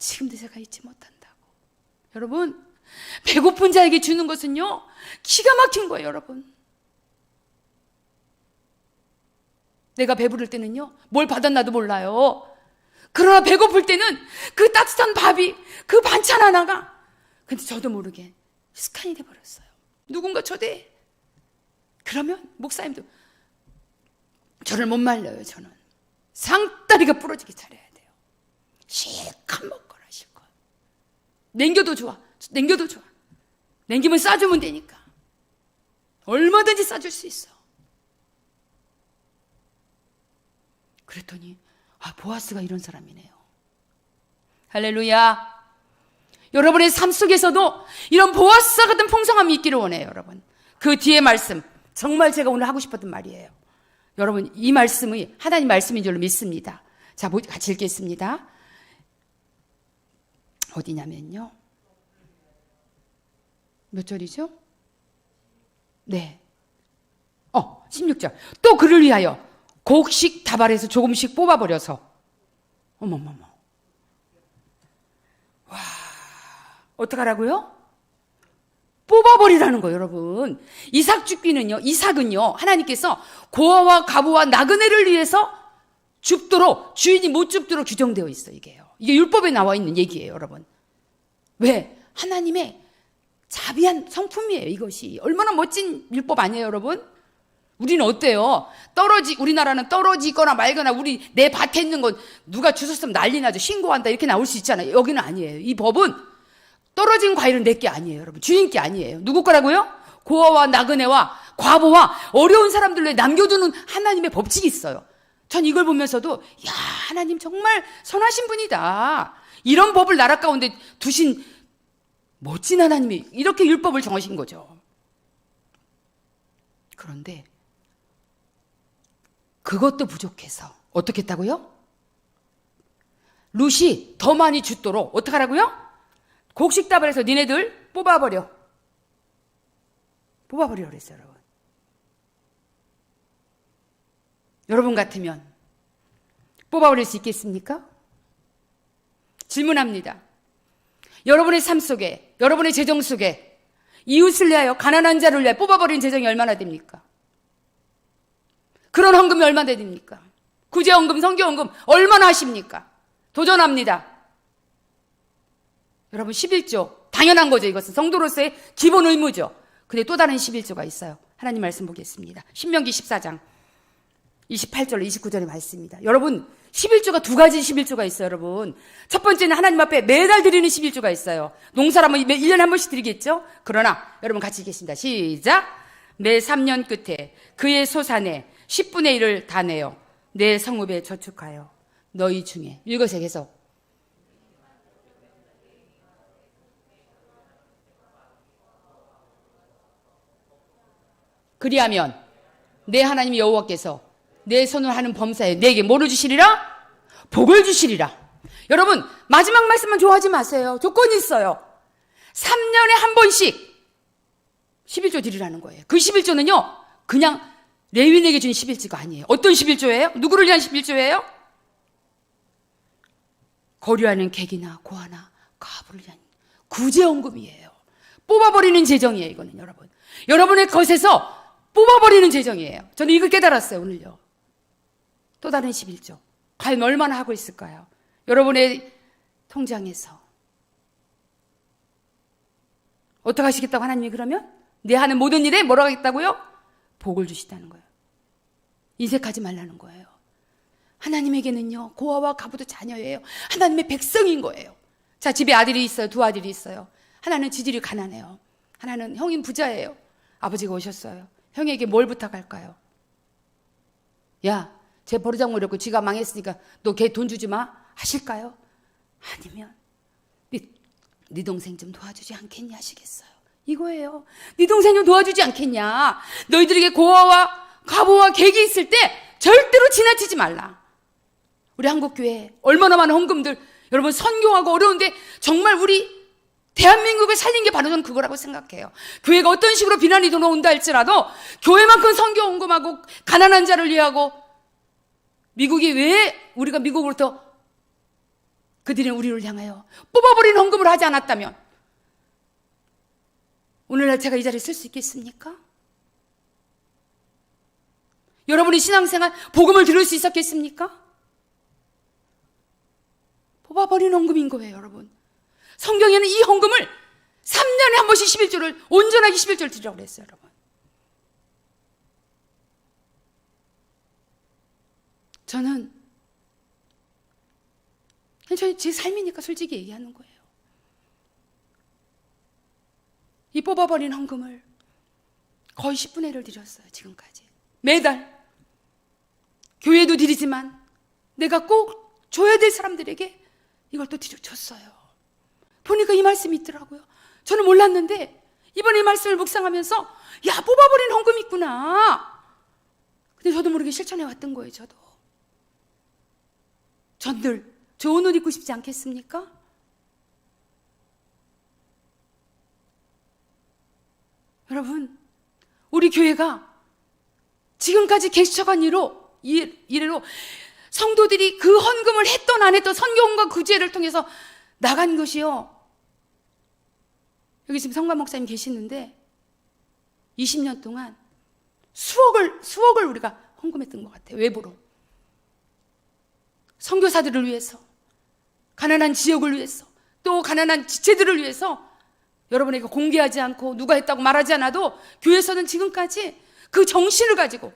지금도 제가 잊지 못한다고. 여러분, 배고픈 자에게 주는 것은요, 기가 막힌 거예요, 여러분. 내가 배부를 때는요, 뭘 받았나도 몰라요. 그러나 배고플 때는 그 따뜻한 밥이, 그 반찬 하나가, 근데 저도 모르게 습관이 돼버렸어요. 누군가 초대해. 그러면 목사님도 저를 못 말려요. 저는 상다리가 부러지게 잘해야 돼요. 실컷 먹거라, 실컷. 냉겨도 좋아. 냉겨도 좋아. 냉기면 싸주면 되니까. 얼마든지 싸줄 수 있어. 그랬더니 보아스가 이런 사람이네요. 할렐루야. 여러분의 삶 속에서도 이런 보아스 같은 풍성함이 있기를 원해요, 여러분. 그 뒤에 말씀, 정말 제가 오늘 하고 싶었던 말이에요. 여러분, 이 말씀이 하나님 말씀인 줄로 믿습니다. 자, 같이 읽겠습니다. 어디냐면요, 몇 절이죠? 네. 16절. 또 그를 위하여 곡식 다발에서 조금씩 뽑아버려서. 어머머머. 와, 어떡하라고요? 뽑아버리라는 거예요, 여러분. 이삭은요, 하나님께서 고아와 과부와 나그네를 위해서 줍도록, 주인이 못 줍도록 규정되어 있어요, 이게요. 이게 율법에 나와 있는 얘기예요, 여러분. 왜? 하나님의 자비한 성품이에요, 이것이. 얼마나 멋진 율법 아니에요, 여러분? 우리는 어때요? 우리나라는 떨어지거나 말거나 내 밭에 있는 건 누가 주웠으면 난리 나죠. 신고한다 이렇게 나올 수 있잖아요. 여기는 아니에요. 이 법은 떨어진 과일은 내 게 아니에요, 여러분. 주인 게 아니에요. 누구 거라고요? 고아와 나그네와 과부와 어려운 사람들을 남겨두는 하나님의 법칙이 있어요. 전 이걸 보면서도 야, 하나님 정말 선하신 분이다. 이런 법을 나라 가운데 두신 멋진 하나님이 이렇게 율법을 정하신 거죠. 그런데 그것도 부족해서 어떻게 했다고요? 룻이 더 많이 줍도록 어떻게 하라고요? 곡식다발에서 니네들 뽑아버려 그랬어요, 여러분. 여러분 같으면 뽑아버릴 수 있겠습니까? 질문합니다. 여러분의 삶 속에, 여러분의 재정 속에 이웃을 위하여, 가난한 자를 위하여 뽑아버린 재정이 얼마나 됩니까? 그런 헌금이 얼마나 됩니까? 구제헌금, 성교헌금 얼마나 하십니까? 도전합니다. 여러분, 11조 당연한 거죠. 이것은 성도로서의 기본 의무죠. 근데 또 다른 11조가 있어요. 하나님 말씀 보겠습니다. 신명기 14장 28절 29절의 말씀입니다. 여러분, 11조가 두 가지 11조가 있어요, 여러분. 첫 번째는 하나님 앞에 매달 드리는 11조가 있어요. 농사라면 1년에 한 번씩 드리겠죠? 그러나 여러분 같이 읽겠습니다. 시작. 매 3년 끝에 그의 소산에 10분의 1을 다 내어 내 성읍에 저축하여 너희 중에, 읽으세요, 계속. 그리하면 내 하나님 여호와께서 내 손을 하는 범사에 내게 뭐를 주시리라? 복을 주시리라. 여러분, 마지막 말씀만 좋아하지 마세요. 조건이 있어요. 3년에 한 번씩 11조 드리라는 거예요. 그 11조는요 그냥 레위인에게 준 11조가 아니에요. 어떤 11조예요? 누구를 위한 11조예요? 거류하는 객이나 고아나 과부를 위한 구제헌금이에요. 뽑아버리는 재정이에요, 이거는. 여러분의 것에서 뽑아버리는 재정이에요. 저는 이걸 깨달았어요, 오늘요. 또 다른 11조. 과연 얼마나 하고 있을까요? 여러분의 통장에서. 어떻게 하시겠다고 하나님이 그러면? 내 하는 모든 일에 뭐라고 하겠다고요? 복을 주시다는 거예요. 인색하지 말라는 거예요. 하나님에게는요, 고아와 과부도 자녀예요. 하나님의 백성인 거예요. 자, 집에 아들이 있어요. 두 아들이 있어요. 하나는 지질이 가난해요. 하나는 형인 부자예요. 아버지가 오셨어요. 형에게 뭘 부탁할까요? 야, 쟤 버르장 모렸고 지가 망했으니까 너 걔 돈 주지 마. 하실까요? 아니면 네 동생 좀 도와주지 않겠냐 하시겠어요. 이거예요. 네 동생 좀 도와주지 않겠냐. 너희들에게 고아와 과부와 객이 있을 때 절대로 지나치지 말라. 우리 한국교회 얼마나 많은 헌금들, 여러분 선교하고 어려운데 정말 우리 대한민국을 살린 게 바로 저는 그거라고 생각해요. 교회가 어떤 식으로 비난이 들어온다 할지라도 교회만큼 선교 헌금하고 가난한 자를 위하고, 미국이 왜 우리가 미국으로부터 그들이 우리를 향하여 뽑아버린 헌금을 하지 않았다면 오늘날 제가 이 자리에 쓸 수 있겠습니까? 여러분의 신앙생활 복음을 들을 수 있었겠습니까? 뽑아버린 헌금인 거예요, 여러분. 성경에는 이 헌금을 3년에 한 번씩 11조를 온전하게 11조를 드리라고 그랬어요, 여러분. 저는 제 삶이니까 솔직히 얘기하는 거예요. 이 뽑아버린 헌금을 거의 10분의 1을 드렸어요, 지금까지. 매달. 교회도 드리지만 내가 꼭 줘야 될 사람들에게 이걸 또 줬어요. 보니까 이 말씀이 있더라고요. 저는 몰랐는데 이번에 이 말씀을 묵상하면서 야, 뽑아버린 헌금이 있구나. 근데 저도 모르게 실천해 왔던 거예요, 저도. 전들 좋은 옷 입고 싶지 않겠습니까? 여러분, 우리 교회가 지금까지 개척한 이래로 성도들이 그 헌금을 했던 안 했던 선교원과 구제를 통해서 나간 것이요. 여기 지금 성관 목사님 계시는데 20년 동안 수억을 우리가 헌금했던 것 같아요. 외부로. 선교사들을 위해서, 가난한 지역을 위해서, 또 가난한 지체들을 위해서 여러분에게 공개하지 않고 누가 했다고 말하지 않아도 교회에서는 지금까지 그 정신을 가지고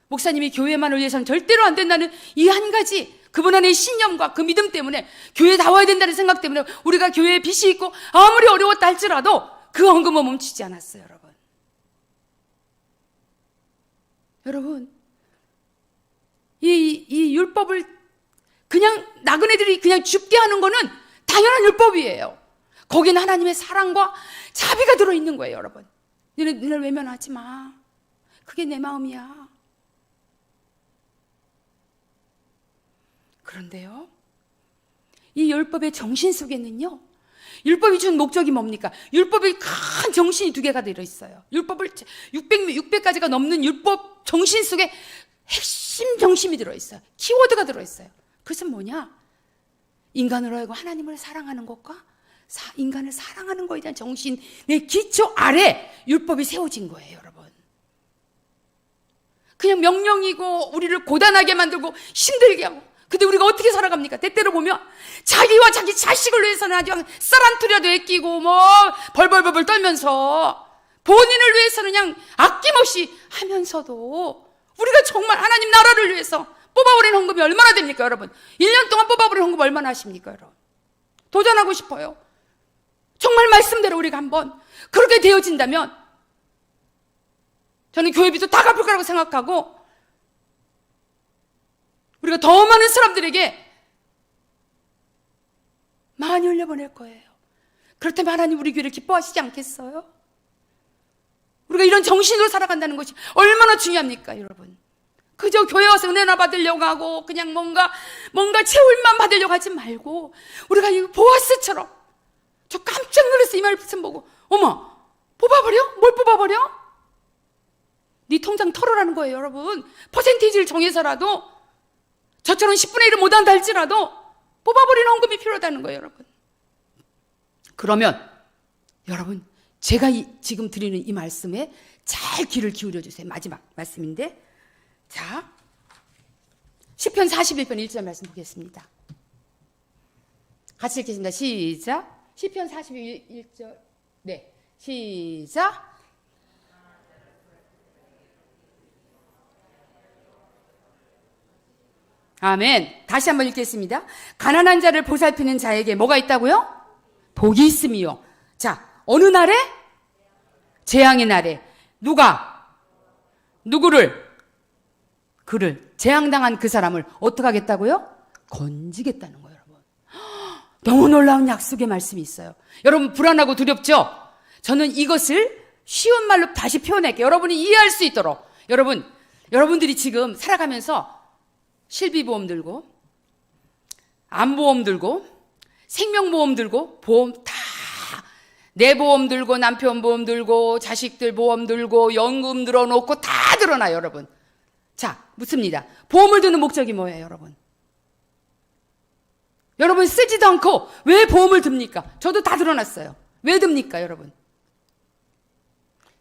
목사님이 교회만을 위해서는 절대로 안 된다는 이 한 가지 그분 안의 신념과 그 믿음 때문에 교회에 나와야 된다는 생각 때문에 우리가 교회에 빚이 있고 아무리 어려웠다 할지라도 그 헌금은 멈추지 않았어요, 여러분. 여러분, 이 율법을 그냥 나그네들이 그냥 죽게 하는 거는 당연한 율법이에요. 거기는 하나님의 사랑과 자비가 들어있는 거예요, 여러분. 너를 외면하지 마. 그게 내 마음이야. 그런데요, 이 율법의 정신 속에는요, 율법이 준 목적이 뭡니까? 율법의 큰 정신이 두 개가 들어있어요. 율법을 600가지가 넘는 율법 정신 속에 핵심 정신이 들어있어요. 키워드가 들어있어요. 그것은 뭐냐? 인간으로 하여금 하나님을 사랑하는 것과 인간을 사랑하는 것에 대한 정신의 기초 아래 율법이 세워진 거예요, 여러분. 그냥 명령이고 우리를 고단하게 만들고 힘들게 하고, 근데 우리가 어떻게 살아갑니까? 때때로 보면 자기와 자기 자식을 위해서는 아주 쌀한투리라도 아끼고 벌벌벌 떨면서 본인을 위해서는 그냥 아낌없이 하면서도 우리가 정말 하나님 나라를 위해서 뽑아버린 헌금이 얼마나 됩니까, 여러분? 1년 동안 뽑아버린 헌금 얼마나 하십니까, 여러분? 도전하고 싶어요. 정말 말씀대로 우리가 한번 그렇게 되어진다면 저는 교회비도 다 갚을 거라고 생각하고 우리가 더 많은 사람들에게 많이 흘려보낼 거예요. 그렇다면 하나님 우리 교회를 기뻐하시지 않겠어요? 우리가 이런 정신으로 살아간다는 것이 얼마나 중요합니까, 여러분? 그저 교회 와서 은혜나 받으려고 하고 그냥 뭔가 채울만 받으려고 하지 말고 우리가 이 보아스처럼, 저 깜짝 놀랐어. 이 말씀 보고 어머, 뽑아버려? 뭘 뽑아버려? 네 통장 털어라는 거예요, 여러분. 퍼센티지를 정해서라도 저처럼 10분의 1을 못한다 할지라도 뽑아버리는 헌금이 필요하다는 거예요, 여러분. 그러면 여러분, 제가 지금 드리는 이 말씀에 잘 귀를 기울여 주세요. 마지막 말씀인데, 자, 시편 41편 1절 말씀 보겠습니다. 같이 읽겠습니다. 시작. 시편 41절. 네, 시작. 아멘. 다시 한번 읽겠습니다. 가난한 자를 보살피는 자에게 뭐가 있다고요? 복이 있음이요. 자, 어느 날에? 재앙의 날에. 누구를? 그를, 재앙당한 그 사람을 어떻게 하겠다고요? 건지겠다는 거예요, 여러분. 너무 놀라운 약속의 말씀이 있어요. 여러분, 불안하고 두렵죠? 저는 이것을 쉬운 말로 다시 표현할게요. 여러분이 이해할 수 있도록. 여러분들이 지금 살아가면서 실비보험 들고, 암보험 들고, 생명보험 들고, 보험 다, 내 보험 들고, 남편 보험 들고, 자식들 보험 들고, 연금 들어놓고 다 들어놔요, 여러분. 자, 묻습니다. 보험을 드는 목적이 뭐예요, 여러분? 여러분 쓰지도 않고 왜 보험을 듭니까? 저도 다 들어놨어요. 왜 듭니까, 여러분?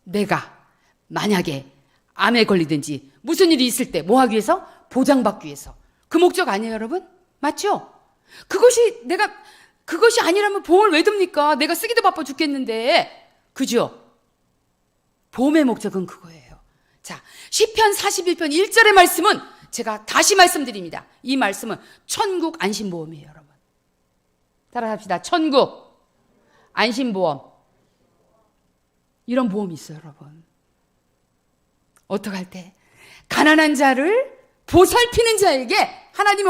내가 만약에 암에 걸리든지 무슨 일이 있을 때 뭐 하기 위해서? 보장받기 위해서. 그 목적 아니에요, 여러분? 맞죠? 그것이 아니라면 보험을 왜 듭니까? 내가 쓰기도 바빠 죽겠는데. 그죠? 보험의 목적은 그거예요. 자, 시편 41편 1절의 말씀은 제가 다시 말씀드립니다. 이 말씀은 천국 안심보험이에요, 여러분. 따라합시다. 천국 안심보험. 이런 보험이 있어요, 여러분. 어떡할 때? 가난한 자를 보살피는 자에게 하나님이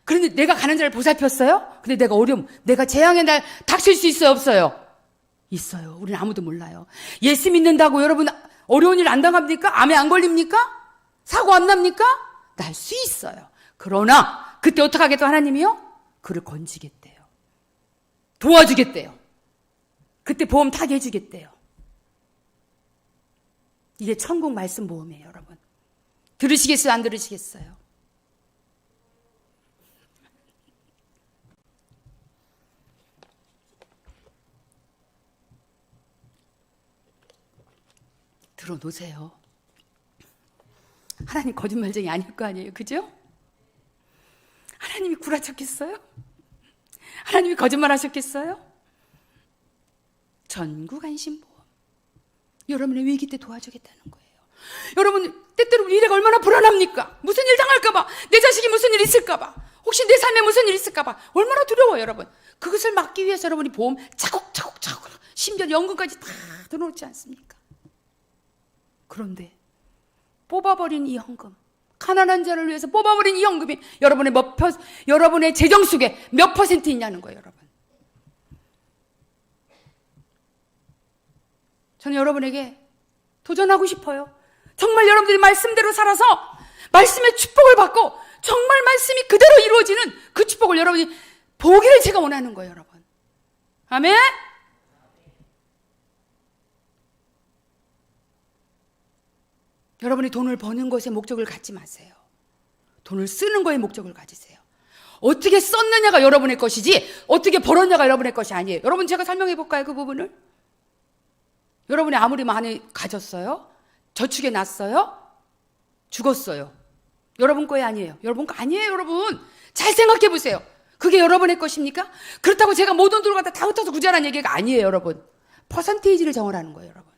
그런데 내가 가난한 자를 보살폈어요? 근데 내가 내가 재앙의 날 닥칠 수 있어요, 없어요? 있어요. 우리는 아무도 몰라요. 예수 믿는다고 여러분 어려운 일 안 당합니까? 암에 안 걸립니까? 사고 안 납니까? 날 수 있어요. 그러나 그때 어떻게 하겠다 하나님이요? 그를 건지겠대요. 도와주겠대요. 그때 보험 타게 해주겠대요. 이게 천국 말씀 보험이에요, 여러분. 들으시겠어요? 안 들으시겠어요? 들어놓으세요. 하나님 거짓말쟁이 아닐 거 아니에요, 그죠? 하나님이 구라쳤겠어요? 하나님이 거짓말 하셨겠어요? 천국 안심보험. 여러분의 위기 때 도와주겠다는 거예요. 여러분 때때로 미래가 얼마나 불안합니까? 무슨 일 당할까봐, 내 자식이 무슨 일 있을까봐, 혹시 내 삶에 무슨 일 있을까봐 얼마나 두려워요, 여러분. 그것을 막기 위해서 여러분이 보험 차곡차곡 심지어 연금까지 다 들어놓지 않습니까? 그런데 뽑아버린 이 헌금, 가난한 자를 위해서 뽑아버린 이 헌금이 여러분의 재정 속에 몇 퍼센트 있냐는 거예요, 여러분. 저는 여러분에게 도전하고 싶어요. 정말 여러분들이 말씀대로 살아서 말씀의 축복을 받고 정말 말씀이 그대로 이루어지는 그 축복을 여러분이 보기를 제가 원하는 거예요, 여러분. 아멘? 여러분이 돈을 버는 것에 목적을 갖지 마세요. 돈을 쓰는 거에 목적을 가지세요. 어떻게 썼느냐가 여러분의 것이지 어떻게 벌었냐가 여러분의 것이 아니에요. 여러분 제가 설명해 볼까요, 그 부분을? 여러분이 아무리 많이 가졌어요? 저축해 놨어요? 죽었어요. 여러분 거에 아니에요. 여러분 거 아니에요, 여러분. 잘 생각해 보세요. 그게 여러분의 것입니까? 그렇다고 제가 모든 돈을 갖다 다 흩어서 구제하라는 얘기가 아니에요, 여러분. 퍼센테이지를 정하라는 거예요, 여러분.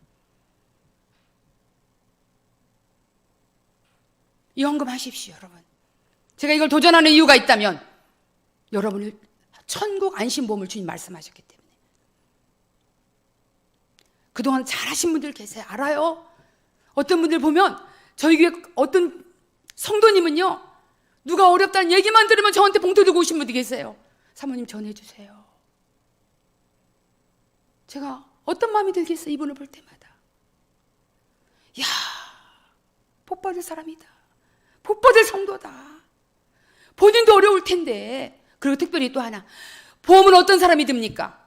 이 헌금 하십시오, 여러분. 제가 이걸 도전하는 이유가 있다면 여러분을 천국 안심보험을 주님 말씀하셨기 때문에. 그동안 잘하신 분들 계세요. 알아요. 어떤 분들 보면 저희 교회 어떤 성도님은요, 누가 어렵다는 얘기만 들으면 저한테 봉투 들고 오신 분들이 계세요. 사모님 전해주세요. 제가 어떤 마음이 들겠어요, 이분을 볼 때마다. 야, 복받을 사람이다. 복받을 성도다. 본인도 어려울 텐데. 그리고 특별히 또 하나, 보험은 어떤 사람이 듭니까?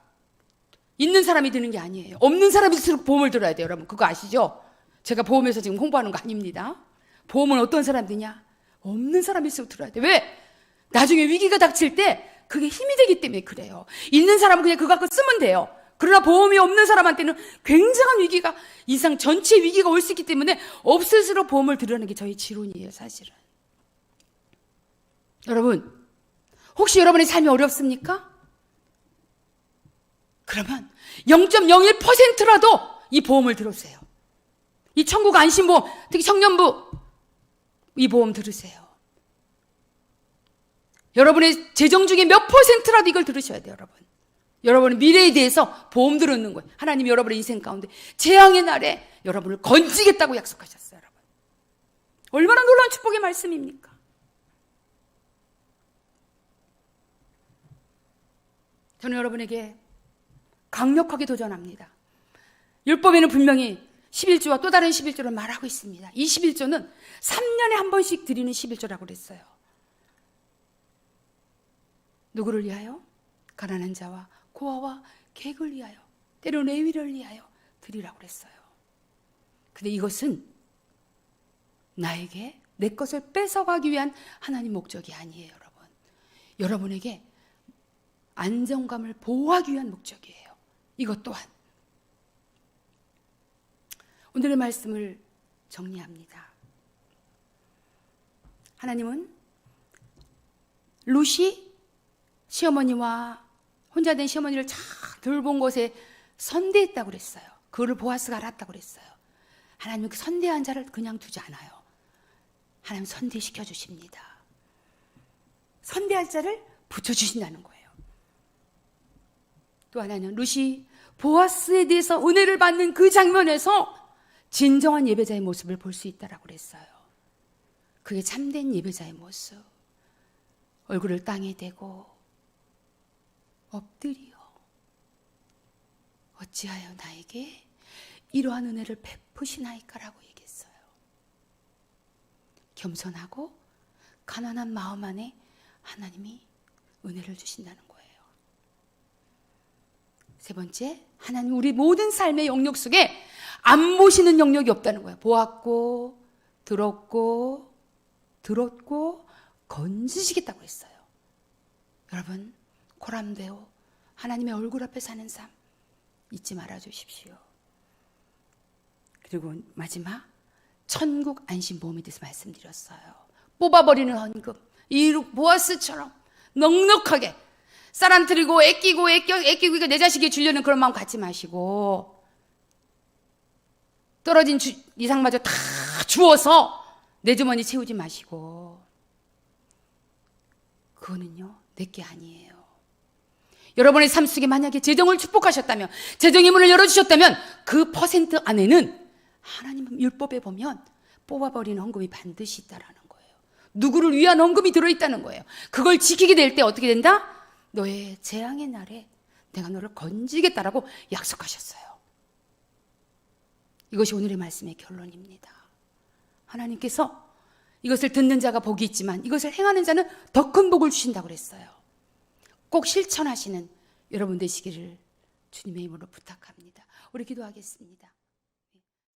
있는 사람이 드는 게 아니에요. 없는 사람일수록 보험을 들어야 돼요, 여러분. 그거 아시죠? 제가 보험에서 지금 홍보하는 거 아닙니다. 보험은 어떤 사람 드냐? 없는 사람일수록 들어야 돼. 왜? 나중에 위기가 닥칠 때 그게 힘이 되기 때문에 그래요. 있는 사람은 그냥 그거 갖고 쓰면 돼요. 그러나 보험이 없는 사람한테는 굉장한 위기가, 이상 전체 위기가 올 수 있기 때문에 없을수록 보험을 들으라는 게 저희 지론이에요, 사실은. 여러분, 혹시 여러분의 삶이 어렵습니까? 그러면 0.01%라도 이 보험을 들으세요. 이 천국 안심보험, 특히 청년부, 이 보험 들으세요. 여러분의 재정 중에 몇 %라도 이걸 들으셔야 돼요, 여러분. 여러분의 미래에 대해서 보험 들었는 거예요. 하나님이 여러분의 인생 가운데 재앙의 날에 여러분을 건지겠다고 약속하셨어요, 여러분. 얼마나 놀라운 축복의 말씀입니까? 저는 여러분에게 강력하게 도전합니다. 율법에는 분명히 11조와 또 다른 11조를 말하고 있습니다. 이 11조는 3년에 한 번씩 드리는 11조라고 그랬어요. 누구를 위하여? 가난한 자와 고아와 객을 위하여, 때로는 레위를 위하여 드리라고 그랬어요. 근데 이것은 나에게 내 것을 뺏어가기 위한 하나님 목적이 아니에요, 여러분. 여러분에게 안정감을 보호하기 위한 목적이에요. 이것 또한. 오늘의 말씀을 정리합니다. 하나님은 룻이 시어머니와 혼자 된 시어머니를 잘 돌본 곳에 선대했다고 그랬어요. 그거를 보아스가 알았다고 그랬어요. 하나님은 그 선대한 자를 그냥 두지 않아요. 하나님 선대시켜 주십니다. 선대할 자를 붙여주신다는 거예요. 또 하나는 룻이 보아스에 대해서 은혜를 받는 그 장면에서 진정한 예배자의 모습을 볼 수 있다라고 그랬어요. 그게 참된 예배자의 모습. 얼굴을 땅에 대고 엎드려 어찌하여 나에게 이러한 은혜를 베푸시나이까라고 얘기했어요. 겸손하고 가난한 마음 안에 하나님이 은혜를 주신다는 거예요. 세 번째, 하나님 우리 모든 삶의 영역 속에 안 보시는 영역이 없다는 거예요. 보았고 들었고 건지시겠다고 했어요. 여러분, 코람되어 하나님의 얼굴 앞에 사는 삶 잊지 말아 주십시오. 그리고 마지막, 천국 안심보험에 대해서 말씀드렸어요. 뽑아버리는 헌금, 이 보아스처럼 넉넉하게 쌀안뜨리고 애끼고 내 자식이 주려는 그런 마음 갖지 마시고, 떨어진 이상마저 다 주어서 내 주머니 채우지 마시고, 그거는요 내게 아니에요. 여러분의 삶 속에 만약에 재정을 축복하셨다면, 재정의 문을 열어주셨다면 그 퍼센트 안에는 하나님 율법에 보면 뽑아버리는 헌금이 반드시 있다라는 거예요. 누구를 위한 헌금이 들어있다는 거예요. 그걸 지키게 될 때 어떻게 된다? 너의 재앙의 날에 내가 너를 건지겠다라고 약속하셨어요. 이것이 오늘의 말씀의 결론입니다. 하나님께서 이것을 듣는 자가 복이 있지만 이것을 행하는 자는 더 큰 복을 주신다고 그랬어요. 꼭 실천하시는 여러분 되시기를 주님의 이름으로 부탁합니다. 우리 기도하겠습니다.